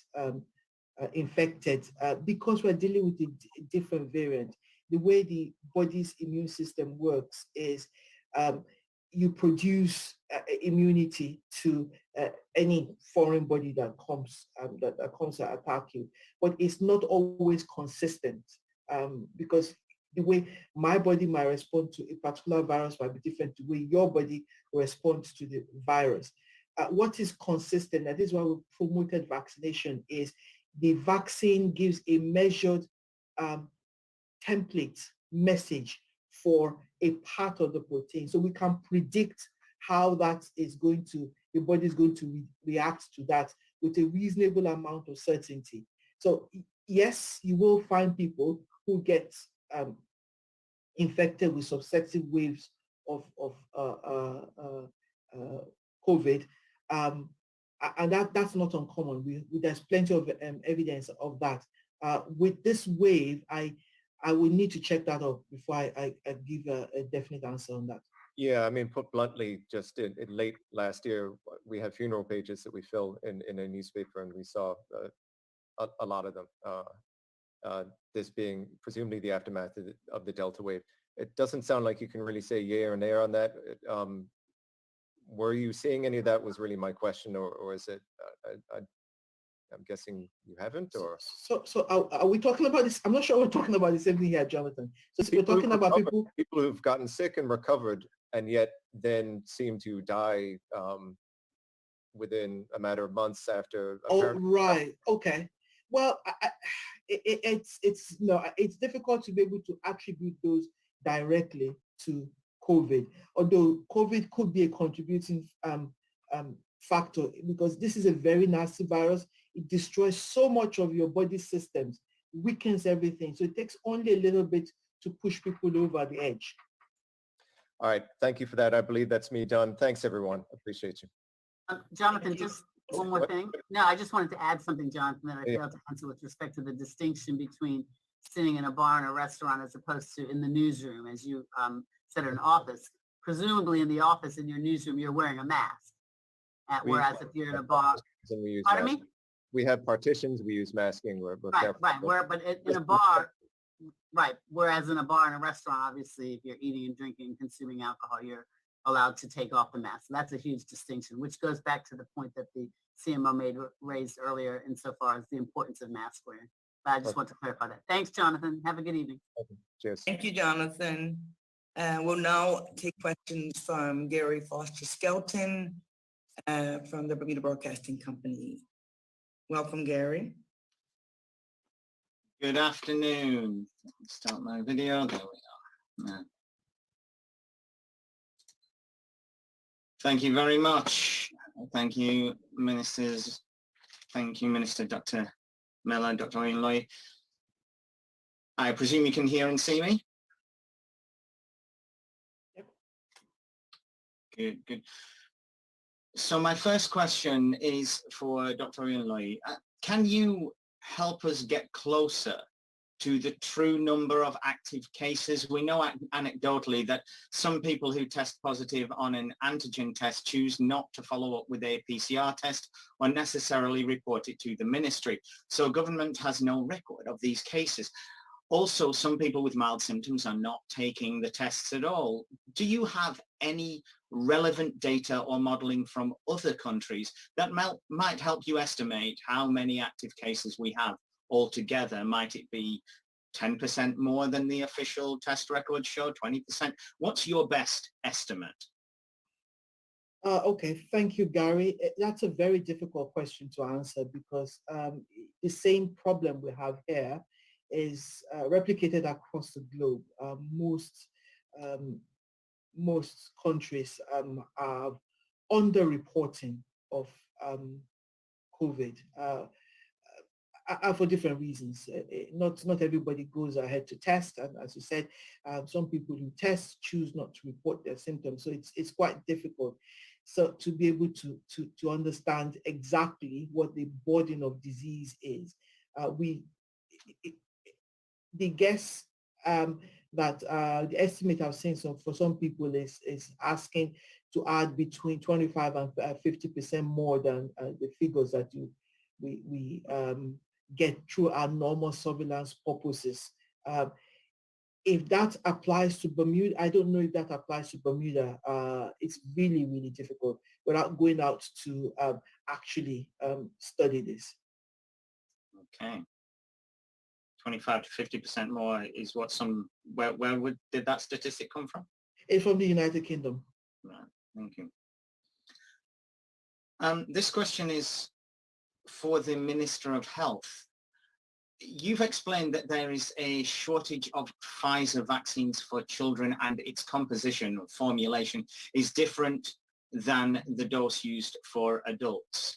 infected because we're dealing with a different variant. The way the body's immune system works is you produce immunity to any foreign body that comes to attack you, but it's not always consistent. Because the way my body might respond to a particular virus might be different to the way your body responds to the virus. What is consistent, and this is why we promoted vaccination, is the vaccine gives a measured template message for a part of the protein. So we can predict how that is going to, your body is going to react to that with a reasonable amount of certainty. So yes, you will find people who get infected with successive waves of COVID, and that's not uncommon. There's plenty of evidence of that. With this wave, I will need to check that up before I give a definite answer on that. Yeah, I mean, put bluntly, just in late last year, we had funeral pages that we fill in a newspaper, and we saw a lot of them. This being presumably the aftermath of the Delta wave. It doesn't sound like you can really say yay or nay on that. Were you seeing any of that was really my question, or is it, I'm guessing you haven't, or? So are we talking about this? I'm not sure we're talking about the same thing here, Jonathan. So we're talking about people who've gotten sick and recovered and yet then seem to die within a matter of months after. Oh, right. Okay. Well, it's difficult to be able to attribute those directly to COVID, although COVID could be a contributing factor, because this is a very nasty virus. It destroys so much of your body systems, weakens everything. So it takes only a little bit to push people over the edge. All right. Thank you for that. I believe that's me done. Thanks, everyone. Appreciate you. Jonathan, just one more thing. No, I just wanted to add something, Jonathan, that I failed to answer with respect to the distinction between sitting in a bar and a restaurant as opposed to in the newsroom, as you said, in an office. Presumably in the office, in your newsroom, you're wearing a mask. Whereas if you're in a bar, pardon me? We have partitions, we use masking. We're right. But in a bar, right. Whereas in a bar and a restaurant, obviously, if you're eating and drinking and consuming alcohol, you're allowed to take off the mask. So that's a huge distinction, which goes back to the point that the CMO raised earlier insofar as the importance of mask wearing. But I just want to clarify that. Thanks, Jonathan. Have a good evening. Cheers. Thank you, Jonathan. We'll now take questions from Gary Foster Skelton from the Bermuda Broadcasting Company. Welcome, Gary. Good afternoon. Start my video. There we are. Thank you very much. Thank you, ministers. Thank you, Minister Dr. Miller, Dr. Oyenloye. I presume you can hear and see me? Yep. Good. So my first question is for Dr. Oyenloye. Can you help us get closer to the true number of active cases? We know anecdotally that some people who test positive on an antigen test choose not to follow up with a PCR test or necessarily report it to the ministry. So government has no record of these cases. Also, some people with mild symptoms are not taking the tests at all. Do you have any relevant data or modeling from other countries that might help you estimate how many active cases we have altogether? Might it be 10% more than the official test records show, 20%? What's your best estimate? Okay, thank you, Gary. That's a very difficult question to answer because the same problem we have here is replicated across the globe. Most countries are underreporting of COVID for different reasons. Not everybody goes ahead to test, and as you said, some people who test choose not to report their symptoms. So it's quite difficult. So to be able to understand exactly what the burden of disease is, the guess that the estimate I've seen for some people is asking to add between 25 and 50% more than the figures that we get through our normal surveillance purposes. If that applies to Bermuda, I don't know if that applies to Bermuda. It's really, really difficult without going out to actually study this. Okay. 25 to 50% more is what where did that statistic come from? It's from the United Kingdom. Right, thank you. This question is for the Minister of Health. You've explained that there is a shortage of Pfizer vaccines for children and its composition or formulation is different than the dose used for adults.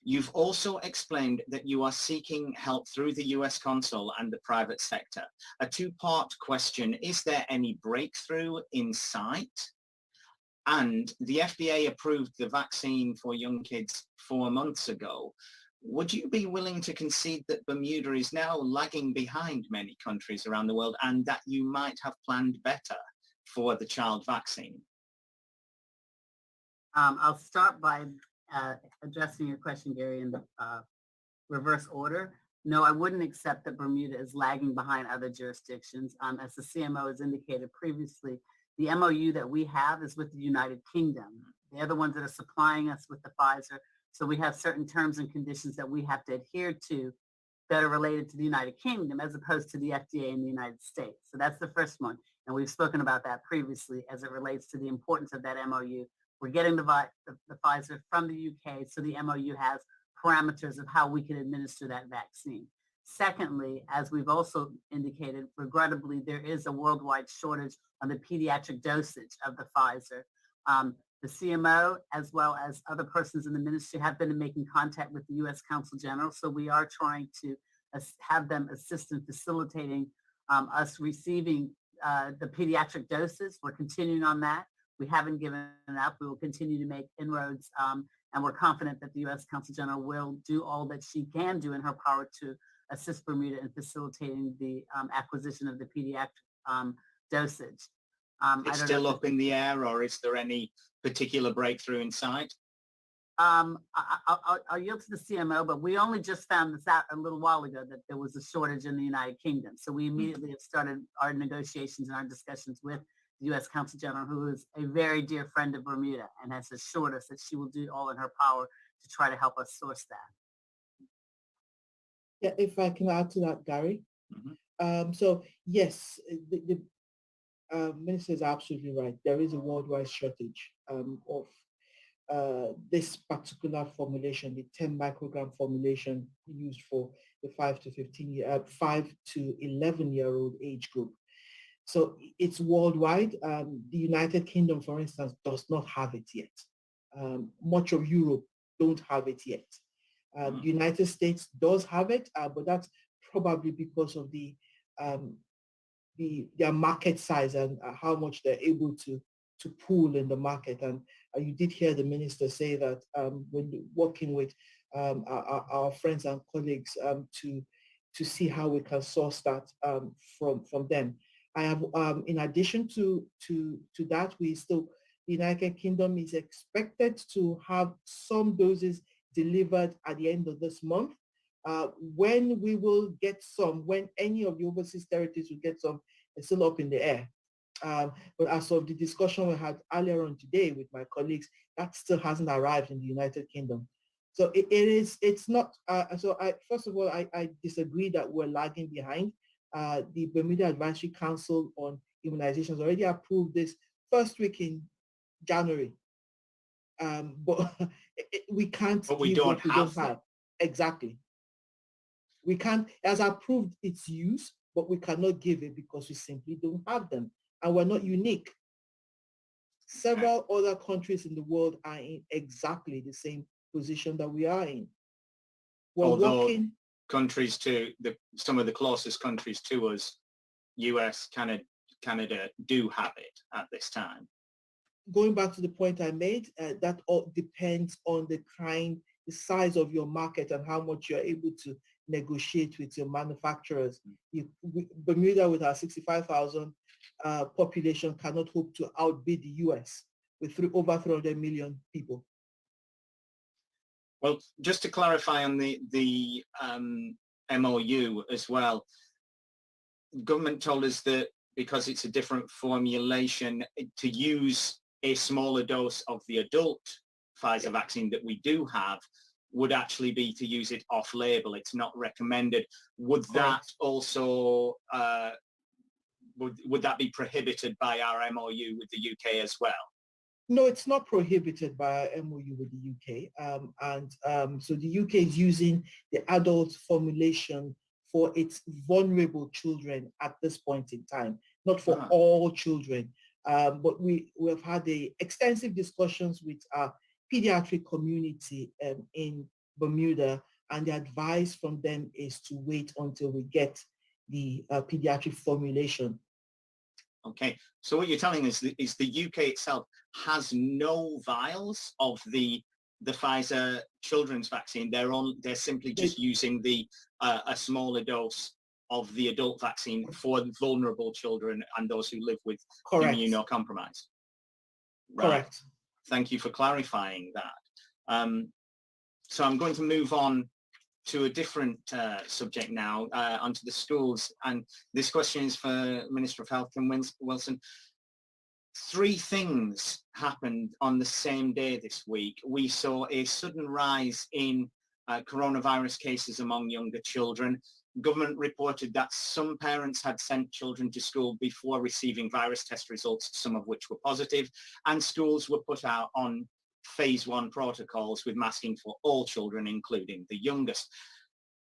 You've also explained that you are seeking help through the US consul and the private sector. A two-part question: is there any breakthrough in sight? And the FDA approved the vaccine for young kids 4 months ago. Would you be willing to concede that Bermuda is now lagging behind many countries around the world and that you might have planned better for the child vaccine? I'll start by addressing your question, Gary, in the reverse order. No, I wouldn't accept that Bermuda is lagging behind other jurisdictions. As the CMO has indicated previously, the MOU that we have is with the United Kingdom. They're the ones that are supplying us with the Pfizer. So we have certain terms and conditions that we have to adhere to that are related to the United Kingdom as opposed to the FDA in the United States. So that's the first one. And we've spoken about that previously as it relates to the importance of that MOU. We're getting the Pfizer from the UK, so the MOU has parameters of how we can administer that vaccine. Secondly, as we've also indicated, regrettably, there is a worldwide shortage on the pediatric dosage of the Pfizer. The CMO, as well as other persons in the ministry, have been making contact with the U.S. Consul General, so we are trying to have them assist in facilitating us receiving the pediatric doses. We're continuing on that. We haven't given up. We will continue to make inroads, and we're confident that the U.S. Consul General will do all that she can do in her power to assist Bermuda in facilitating the acquisition of the pediatric dosage. It's still up in the air, or is there any particular breakthrough in sight? I'll yield to the CMO, but we only just found this out a little while ago that there was a shortage in the United Kingdom. So we immediately have started our negotiations and our discussions with the U.S. Consul General, who is a very dear friend of Bermuda and has assured us that she will do all in her power to try to help us source that. Yeah, if I can add to that, Gary. Mm-hmm. So yes, the Minister is absolutely right. There is a worldwide shortage of this particular formulation, the 10 microgram formulation used for the 5 to 11-year-old age group. So it's worldwide. The United Kingdom, for instance, does not have it yet. Much of Europe don't have it yet. The United States does have it, but that's probably because of their market size and how much they're able to pool in the market. And you did hear the minister say that when working with our friends and colleagues to see how we can source that from them. I have, in addition to that, the United Kingdom is expected to have some doses delivered at the end of this month. When we will get some, when any of the overseas territories will get some, it's still up in the air. But as of the discussion we had earlier on today with my colleagues, that still hasn't arrived in the United Kingdom. So it's not, first of all, I disagree that we're lagging behind. The Bermuda Advisory Council on Immunizations already approved this first week in January. But we can't. But we don't have. Exactly. We can't, as approved its use, but we cannot give it because we simply don't have them. And we're not unique. Several other countries in the world are in exactly the same position that we are in. Countries some of the closest countries to us, US, Canada do have it at this time. Going back to the point I made, that all depends on the size of your market and how much you're able to negotiate with your manufacturers. Bermuda, with our 65,000 population, cannot hope to outbid the US with over 300 million people. Well, just to clarify on the MOU as well, the government told us that because it's a different formulation, to use a smaller dose of the adult Pfizer vaccine that we do have would actually be to use it off-label. It's not recommended. Would that also, would that be prohibited by our MOU with the UK as well? No, it's not prohibited by our MOU with the UK. So the UK is using the adult formulation for its vulnerable children at this point in time, not for all children. But we have had extensive discussions with our pediatric community in Bermuda, and the advice from them is to wait until we get the pediatric formulation. Okay, so what you're telling us is the UK itself has no vials of the Pfizer children's vaccine. They're simply just using the a smaller dose of the adult vaccine for vulnerable children and those who live with immunocompromise. Right. Correct. Thank you for clarifying that. So I'm going to move on to a different subject now, onto the schools. And this question is for Minister of Health, Kim Wilson. 3 things happened on the same day this week. We saw a sudden rise in coronavirus cases among younger children. Government reported that some parents had sent children to school before receiving virus test results, some of which were positive, and schools were put out on phase 1 protocols with masking for all children, including the youngest.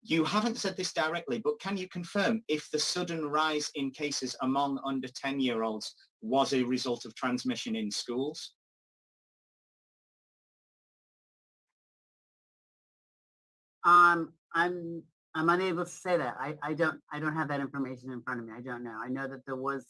You haven't said this directly, but can you confirm if the sudden rise in cases among under 10-year-olds was a result of transmission in schools? I'm unable to say that. I don't have that information in front of me. I don't know. I know that there was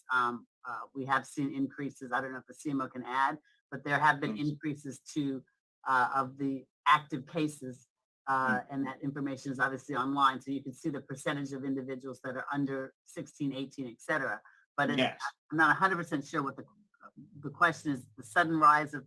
we have seen increases. I don't know if the CMO can add, but there have been increases to of the active cases, and that information is obviously online, so you can see the percentage of individuals that are under 16, 18, et cetera. But yes. I'm not 100% sure what the question is. The sudden rise of.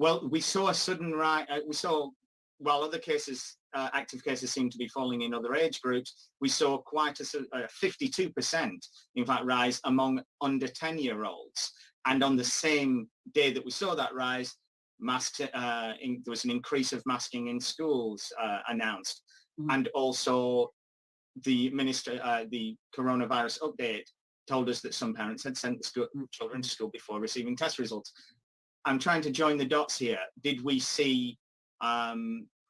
Well, we saw a sudden rise. We saw, while other cases, active cases seem to be falling in other age groups, we saw quite a 52%, in fact, rise among under 10-year-olds. And on the same day that we saw that rise, there was an increase of masking in schools announced. Mm-hmm. And also the coronavirus update told us that some parents had sent the children to school before receiving test results. I'm trying to join the dots here. Did we see,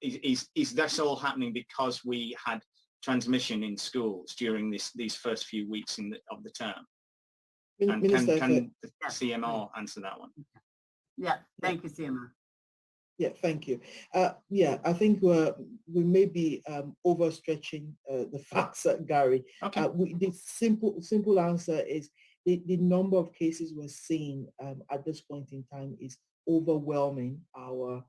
is this all happening because we had transmission in schools during these first few weeks of the term? And Minister, can the CMO answer that one? Yeah, thank you, CMO. Yeah, thank you. Yeah, I think we may be overstretching the facts, Gary. Okay. The simple answer is the number of cases we're seeing at this point in time is overwhelming our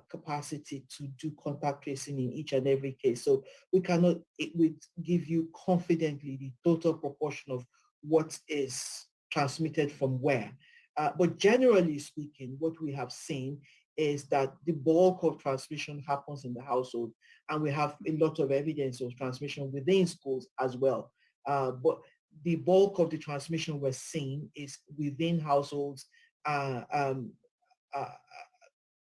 capacity to do contact tracing in each and every case. So we cannot give you confidently the total proportion of what is transmitted from where. But generally speaking, what we have seen is that the bulk of transmission happens in the household, and we have a lot of evidence of transmission within schools as well. But the bulk of the transmission we're seeing is within households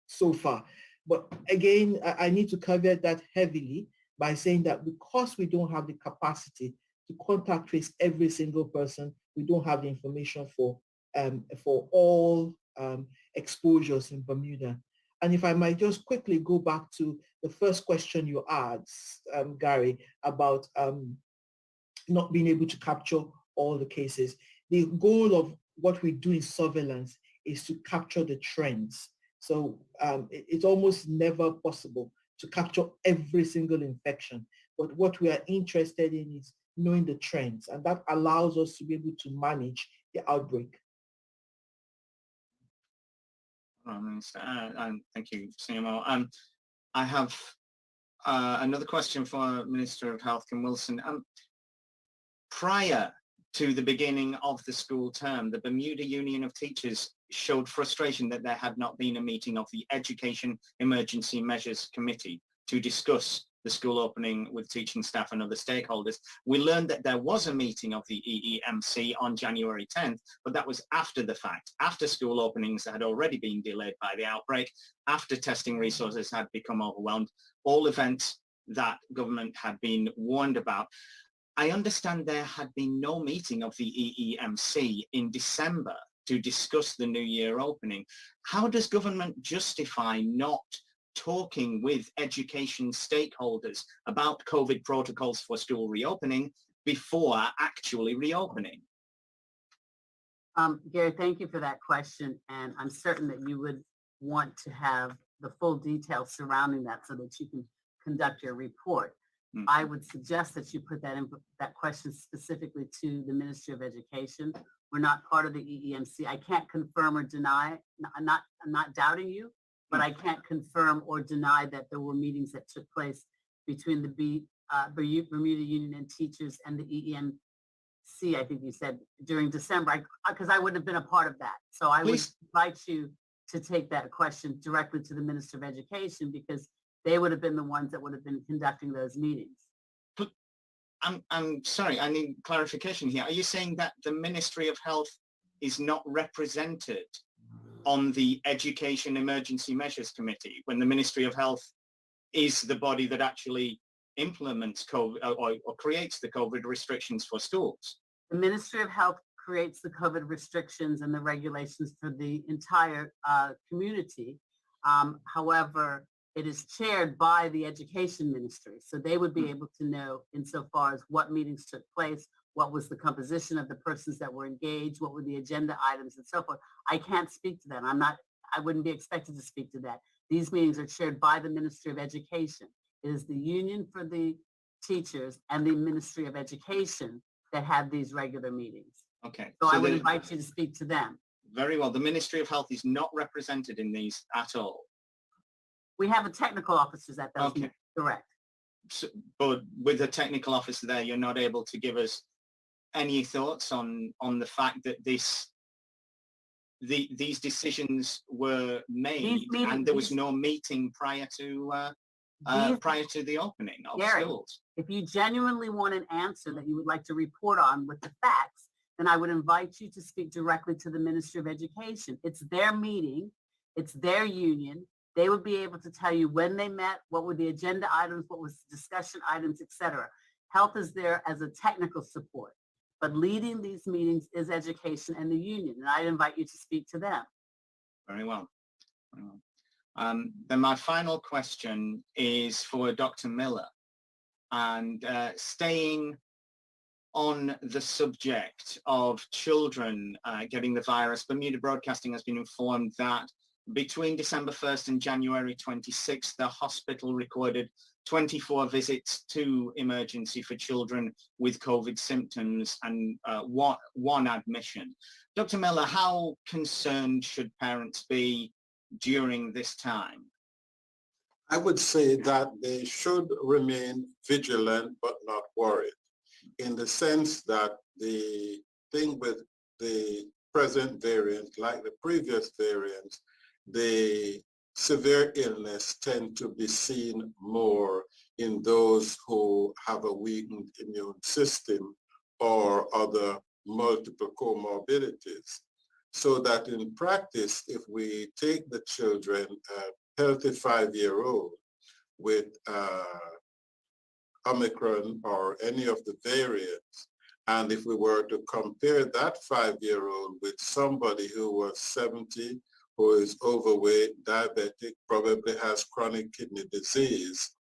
so far. But again, I need to caveat that heavily by saying that because we don't have the capacity to contact trace every single person, we don't have the information for all exposures in Bermuda. And if I might just quickly go back to the first question you asked, Gary, about not being able to capture all the cases. The goal of what we do in surveillance is to capture the trends. So it's almost never possible to capture every single infection. But what we are interested in is knowing the trends, and that allows us to be able to manage the outbreak. Thank you, CMO. I have another question for Minister of Health, Kim Wilson. Prior to the beginning of the school term, the Bermuda Union of Teachers showed frustration that there had not been a meeting of the Education Emergency Measures Committee to discuss the school opening with teaching staff and other stakeholders. We learned that there was a meeting of the EEMC on January 10th, but that was after the fact, after school openings had already been delayed by the outbreak, after testing resources had become overwhelmed, all events that government had been warned about. I understand there had been no meeting of the EEMC in December to discuss the new year opening. How does government justify not talking with education stakeholders about COVID protocols for school reopening before actually reopening? Gary, thank you for that question. And I'm certain that you would want to have the full details surrounding that so that you can conduct your report. Mm. I would suggest that you put that question specifically to the Ministry of Education. We're not part of the EEMC. I can't confirm or deny. I'm not doubting you, but I can't confirm or deny that there were meetings that took place between the Bermuda Union and teachers and the EEMC, I think you said, during December, because I wouldn't have been a part of that. So I would invite you to take that question directly to the Minister of Education, because they would have been the ones that would have been conducting those meetings. I'm sorry, I need clarification here. Are you saying that the Ministry of Health is not represented on the Education Emergency Measures Committee when the Ministry of Health is the body that actually implements COVID or creates the COVID restrictions for schools? The Ministry of Health creates the COVID restrictions and the regulations for the entire community. However, it is chaired by the Education Ministry. So they would be able to know insofar as what meetings took place, what was the composition of the persons that were engaged, what were the agenda items and so forth. I can't speak to that. I wouldn't be expected to speak to that. These meetings are chaired by the Ministry of Education. It is the Union for the Teachers and the Ministry of Education that have these regular meetings. Okay. So I would invite you to speak to them. Very well. The Ministry of Health is not represented in these at all. We have a technical officers at those meetings, correct. So, but with a technical officer there, you're not able to give us any thoughts on the fact that these decisions were made and there was no meeting prior to the opening of schools. If you genuinely want an answer that you would like to report on with the facts, then I would invite you to speak directly to the Ministry of Education. It's their meeting, it's their union. They would be able to tell you when they met, what were the agenda items, what was the discussion items, etc. Health is there as a technical support, but leading these meetings is education and the union, and I'd invite you to speak to them. Very well. Very well. Then my final question is for Dr. Miller, and staying on the subject of children getting the virus, Bermuda Broadcasting has been informed that between December 1st and January 26th, the hospital recorded 24 visits to emergency for children with COVID symptoms and one admission. Dr. Miller, how concerned should parents be during this time? I would say that they should remain vigilant but not worried, in the sense that the thing with the present variant, like the previous variants, the severe illness tend to be seen more in those who have a weakened immune system or other multiple comorbidities. So that in practice, if we take the children, a healthy 5-year-old with Omicron or any of the variants, and if we were to compare that 5-year-old with somebody who was 70, who is overweight, diabetic, probably has chronic kidney disease,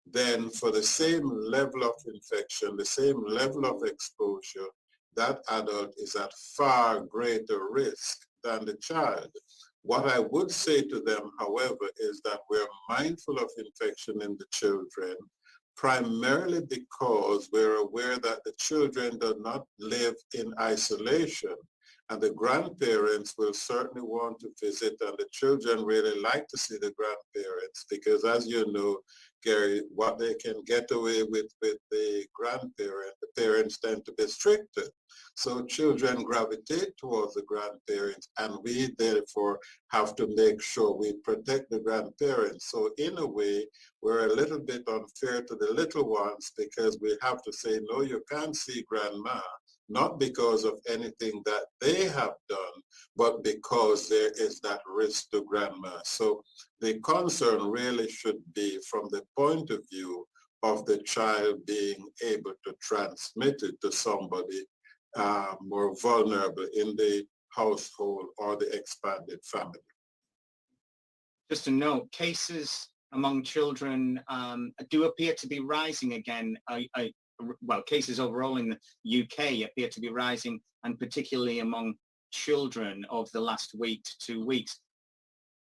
then for the same level of infection, the same level of exposure, that adult is at far greater risk than the child. What I would say to them, however, is that we're mindful of infection in the children, primarily because we're aware that the children do not live in isolation. And the grandparents will certainly want to visit, and the children really like to see the grandparents because, as you know, Gary, what they can get away with the grandparent, the parents tend to be stricter. So children gravitate towards the grandparents, and we therefore have to make sure we protect the grandparents. So in a way, we're a little bit unfair to the little ones because we have to say, no, you can't see grandma. Not because of anything that they have done, but because there is that risk to grandma. So the concern really should be from the point of view of the child being able to transmit it to somebody more vulnerable in the household or the expanded family. Just a note, cases among children do appear to be rising again. Well, cases overall in the UK appear to be rising, and particularly among children of the last week to 2 weeks.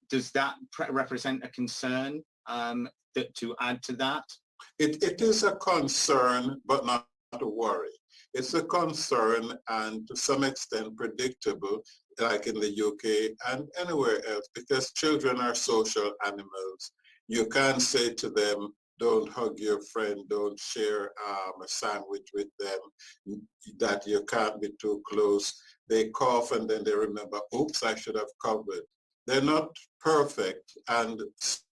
Does that represent a concern that to add to that? It is a concern, but not a worry. It's a concern and to some extent predictable, like in the UK and anywhere else, because children are social animals. You can't say to them, don't hug your friend, don't share a sandwich with them, that you can't be too close. They cough and then they remember, oops, I should have covered. They're not perfect, and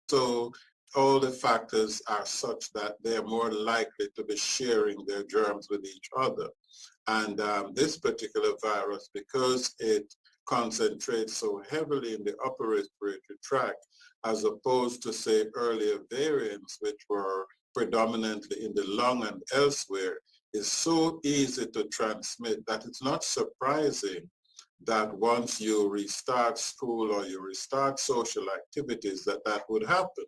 so all the factors are such that they're more likely to be sharing their germs with each other. And this particular virus, because it concentrates so heavily in the upper respiratory tract, as opposed to, say, earlier variants, which were predominantly in the lung and elsewhere, is so easy to transmit that it's not surprising that once you restart school or you restart social activities, that would happen.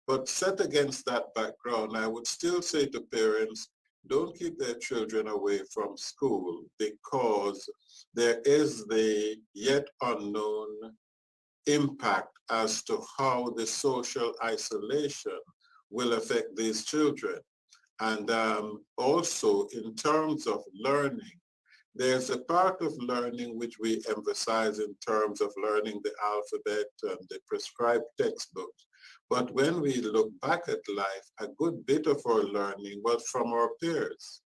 But set against that background, I would still say to parents, don't keep their children away from school, because there is the yet unknown impact as to how the social isolation will affect these children. And also in terms of learning, there's a part of learning which we emphasize in terms of learning the alphabet and the prescribed textbooks. But when we look back at life, a good bit of our learning was from our peers.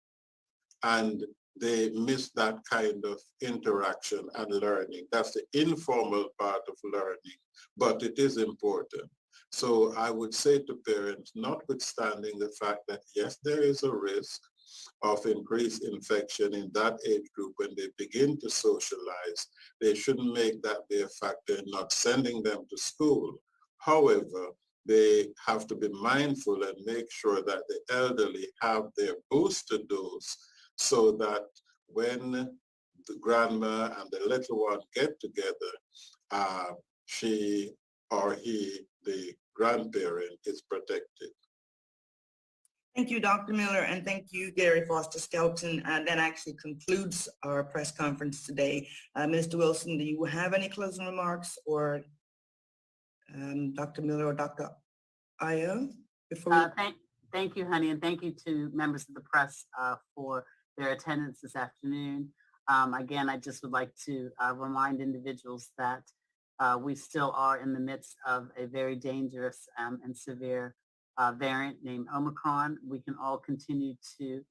And they miss that kind of interaction and learning. That's the informal part of learning, but it is important. So I would say to parents, notwithstanding the fact that yes, there is a risk of increased infection in that age group when they begin to socialize, they shouldn't make that be a factor in not sending them to school. However, they have to be mindful and make sure that the elderly have their booster dose, so that when the grandma and the little one get together, she or he, the grandparent, is protected. Thank you, Dr. Miller, and thank you, Gary Foster Skelton. That actually concludes our press conference today. Mr. Wilson, do you have any closing remarks, or Dr. Miller or Dr. Ayo? Thank you, honey, and thank you to members of the press for their attendance this afternoon. Again, I just would like to remind individuals that we still are in the midst of a very dangerous and severe variant named Omicron. We can all continue to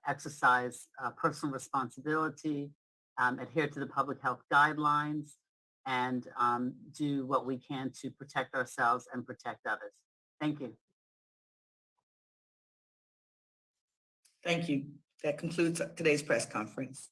exercise personal responsibility, adhere to the public health guidelines, and do what we can to protect ourselves and protect others. Thank you. Thank you. That concludes today's press conference.